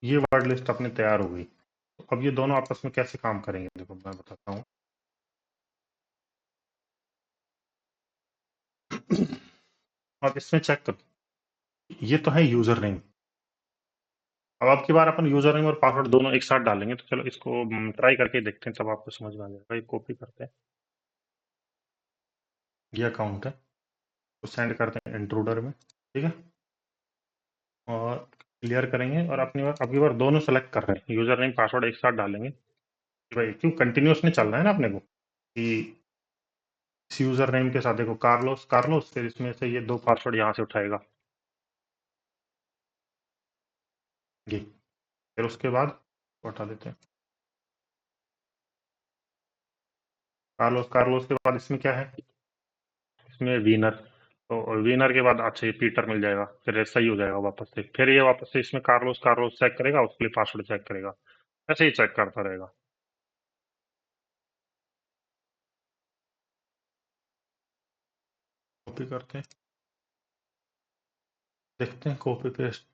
Speaker 1: ये वर्ड लिस्ट अपने तैयार हो गई। तो अब ये दोनों आपस में कैसे काम करेंगे, देखो मैं बताता हूँ। अब इसमें चेक करो, ये तो है यूजर नेम। अब आपकी बार अपन यूजर नेम और पासवर्ड दोनों एक साथ डालेंगे, तो चलो इसको ट्राई करके देखते हैं, तब आपको समझ में आ जाएगा। ये कॉपी करते हैं, ये अकाउंट है, तो सेंड करते हैं इंट्रूडर में। ठीक है, और क्लियर करेंगे, और अपनी बार अपनी बार दोनों सेलेक्ट कर रहे हैं, यूजर नेम पासवर्ड एक साथ डालेंगे। भाई क्यों कंटिन्यूस में चल रहा है ना अपने को, कि इस यूजर नेम के साथ देखो कार्लोस कार्लोस, फिर इसमें से ये दो पासवर्ड यहाँ से उठाएगा, ये, फिर उसके बाद हटा देते हैं कार्लोस कार्लोस के बाद इसमें क्या है, इसमें विनर। तो विनर के बाद अच्छा ये पीटर मिल जाएगा, फिर ऐसा ही हो जाएगा वापस से, फिर ये वापस से इसमें कार्लोस कार्लोस चेक करेगा, उसके लिए पासवर्ड चेक करेगा, ऐसे ही चेक करता रहेगा। कॉपी करते हैं, देखते हैं कॉपी पेस्ट।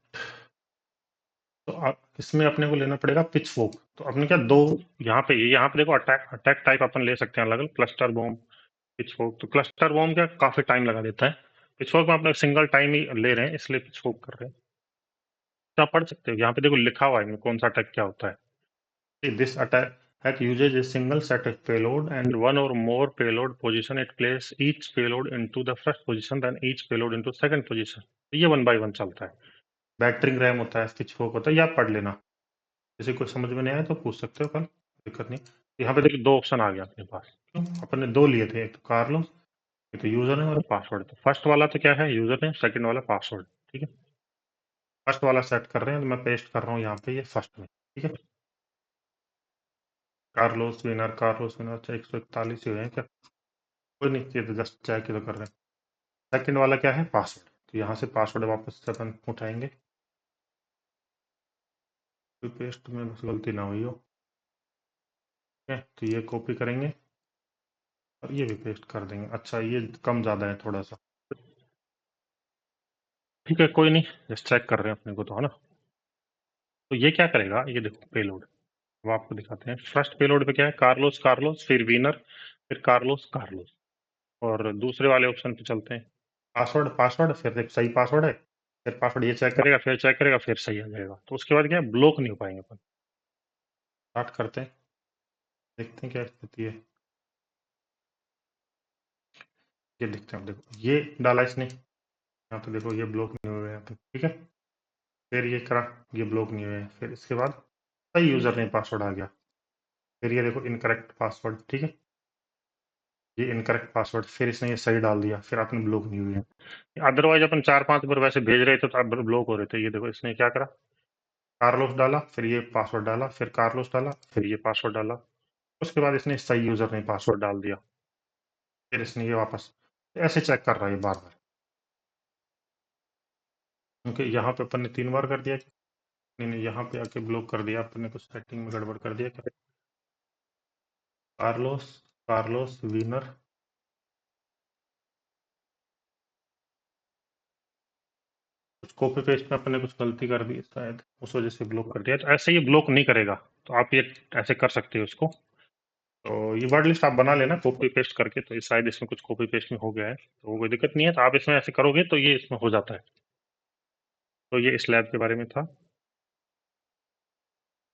Speaker 1: तो इसमें अपने को लेना पड़ेगा पिच फोक। तो अपने क्या दो यहाँ पे देखो अटैक अटैक टाइप अपन ले सकते हैं अलग अलग, क्लस्टर बॉम्ब, पिच फोक। तो क्लस्टर बॉम्ब क्या काफी टाइम लगा देता है, पिच फोक में अपने सिंगल टाइम ही ले रहे हैं, इसलिए पिच फोक कर रहे हैं। तो आप पढ़ सकते हो, यहाँ पे देखो लिखा हुआ है कौन सा अटैक क्या होता है। This attack Hack uses a single set of payload and one or more payload position. It place each payload into the first position, then each payload into second position. ये 1 by 1 चलता है। Battering RAM होता है, stitch फोक होता है, ये आप पढ़ लेना। किसी को समझ में नहीं आया तो पूछ सकते हो कल, दिक्कत नहीं। यहाँ पे देखिए 2 ऑप्शन आ गया अपने पास। क्यों? अपन ने 2 लिए थे, एक तो कार्लोस, एक तो यूजर नेम और पासवर्ड। तो फर्स्ट वाला तो क्या है, यूजर नेम, सेकंड वाला पासवर्ड। ठीक है, फर्स्ट वाला सेट कर रहे हैं तो मैं पेस्ट कर रहा हूँ यहाँ पे ये फर्स्ट में। ठीक है, कार्लोस विनर 141 ही हुए हैं क्या? कोई नहीं, ये तो जस्ट चेक ही तो कर रहे हैं। सेकंड वाला क्या है, पासवर्ड। तो यहाँ से पासवर्ड वापस से अपन उठाएंगे, पेस्ट में बस गलती ना हुई हो। ठीक है, तो ये कॉपी करेंगे और ये भी पेस्ट कर देंगे। अच्छा, ये कम ज़्यादा है थोड़ा सा। ठीक है, कोई नहीं, जस्ट चेक कर रहे हैं अपने को तो, है ना। तो ये क्या करेगा, ये देखो पेलोड, वो आपको दिखाते हैं। फर्स्ट पेलोड पे क्या है, कार्लोस कार्लोस, फिर विनर, फिर कार्लोस कार्लोस। और दूसरे वाले ऑप्शन पे चलते हैं, पासवर्ड पासवर्ड, फिर देख सही पासवर्ड है, फिर पासवर्ड ये चेक करेगा, फिर चेक करेगा, फिर सही आ जाएगा। तो उसके बाद क्या है, ब्लॉक नहीं हो पाएंगे अपन। स्टार्ट करते हैं, देखते हैं क्या स्थिति है। ये देखते हैं, देखो ये डाला इसने, यहाँ पे देखो ये ब्लॉक नहीं हुए हैं। ठीक है, फिर ये करा, ये ब्लॉक नहीं हुए हैं। फिर इसके बाद सही यूजर नेम पासवर्ड आ गया। फिर ये देखो इनकरेक्ट पासवर्ड। ठीक है, ये इनकरेक्ट पासवर्ड, फिर इसने ये सही डाल दिया, फिर आपने ब्लॉक नहीं हुई है। अदरवाइज अपन 4-5 बार वैसे भेज रहे थे तो आप ब्लॉक हो रहे थे। ये देखो इसने क्या करा, कार्लोस डाला, फिर ये पासवर्ड डाला, फिर कार्लोस डाला, फिर ये पासवर्ड डाला, उसके बाद इसने सही यूजर नेम पासवर्ड डाल दिया, फिर इसने ये वापस ऐसे चेक कर रहा है बार बार। क्योंकि यहाँ पे अपन ने 3 बार कर दिया, नहीं नहीं, यहाँ पे आके ब्लॉक कर दिया अपन ने, कुछ सेटिंग में गड़बड़ कर दिया क्या। कार्लोस कार्लोस विनर, कुछ कॉपी पेस्ट में अपन ने कुछ गलती कर दी शायद, उस वजह से ब्लॉक कर दिया। तो ऐसे ये ब्लॉक नहीं करेगा, तो आप ये ऐसे कर सकते हो इसको। तो ये वर्ड लिस्ट आप बना लेना कॉपी पेस्ट करके। तो ये शायद इसमें कुछ कॉपी पेस्ट में हो गया है, तो कोई दिक्कत नहीं है। तो आप इसमें ऐसे करोगे तो ये इसमें हो जाता है। तो ये इस लैब के बारे में था।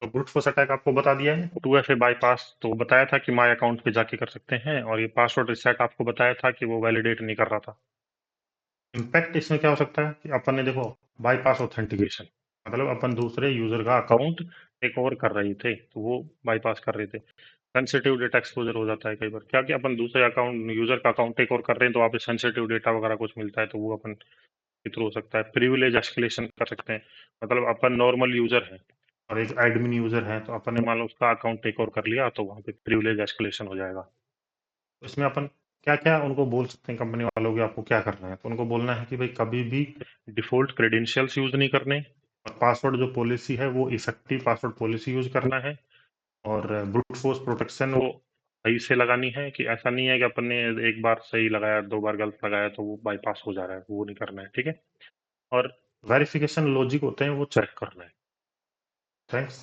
Speaker 1: तो ब्रूट फोर्स अटैक आपको बता दिया है। 2FA बाईपास तो बताया था कि माय अकाउंट पे जाके कर सकते हैं, और ये पासवर्ड रिसेट आपको बताया था कि वो वैलिडेट नहीं कर रहा था। इम्पैक्ट इसमें क्या हो सकता है कि अपन ने देखो बाईपास ऑथेंटिकेशन, मतलब अपन दूसरे यूजर का अकाउंट टेक ओवर कर रहे थे, तो वो बाईपास कर रहे थे। सेंसिटिव डेटा एक्सपोजर हो जाता है कई बार, क्या कि अपन दूसरे अकाउंट यूजर का अकाउंट टेक ओवर कर रहे हैं, तो वहाँ पे सेंसिटिव डेटा वगैरह कुछ मिलता है, तो वो अपन के थ्रू हो सकता है। प्रिविलेज एस्केलेशन कर सकते हैं, मतलब अपन नॉर्मल यूजर है और एक एडमिन यूजर है, तो अपन ने मान लो उसका अकाउंट टेक ओवर कर लिया, तो वहाँ पे प्रिविलेज एस्केलेशन हो जाएगा। तो इसमें अपन क्या क्या उनको बोल सकते हैं कंपनी वालों के, आपको क्या करना है। तो उनको बोलना है कि भाई कभी भी डिफॉल्ट क्रेडेंशियल्स यूज नहीं करने, और पासवर्ड जो पॉलिसी है वो इफेक्टिव पासवर्ड पॉलिसी यूज करना है, और ब्रूट फोर्स प्रोटेक्शन वो सही से लगानी है, कि ऐसा नहीं है कि अपन ने एक बार सही लगाया 2 बार गलत लगाया तो वो बाईपास हो जा रहा है, वो नहीं करना है। ठीक है, और वेरिफिकेशन लॉजिक होते हैं वो चेक करना है। थैंक्स।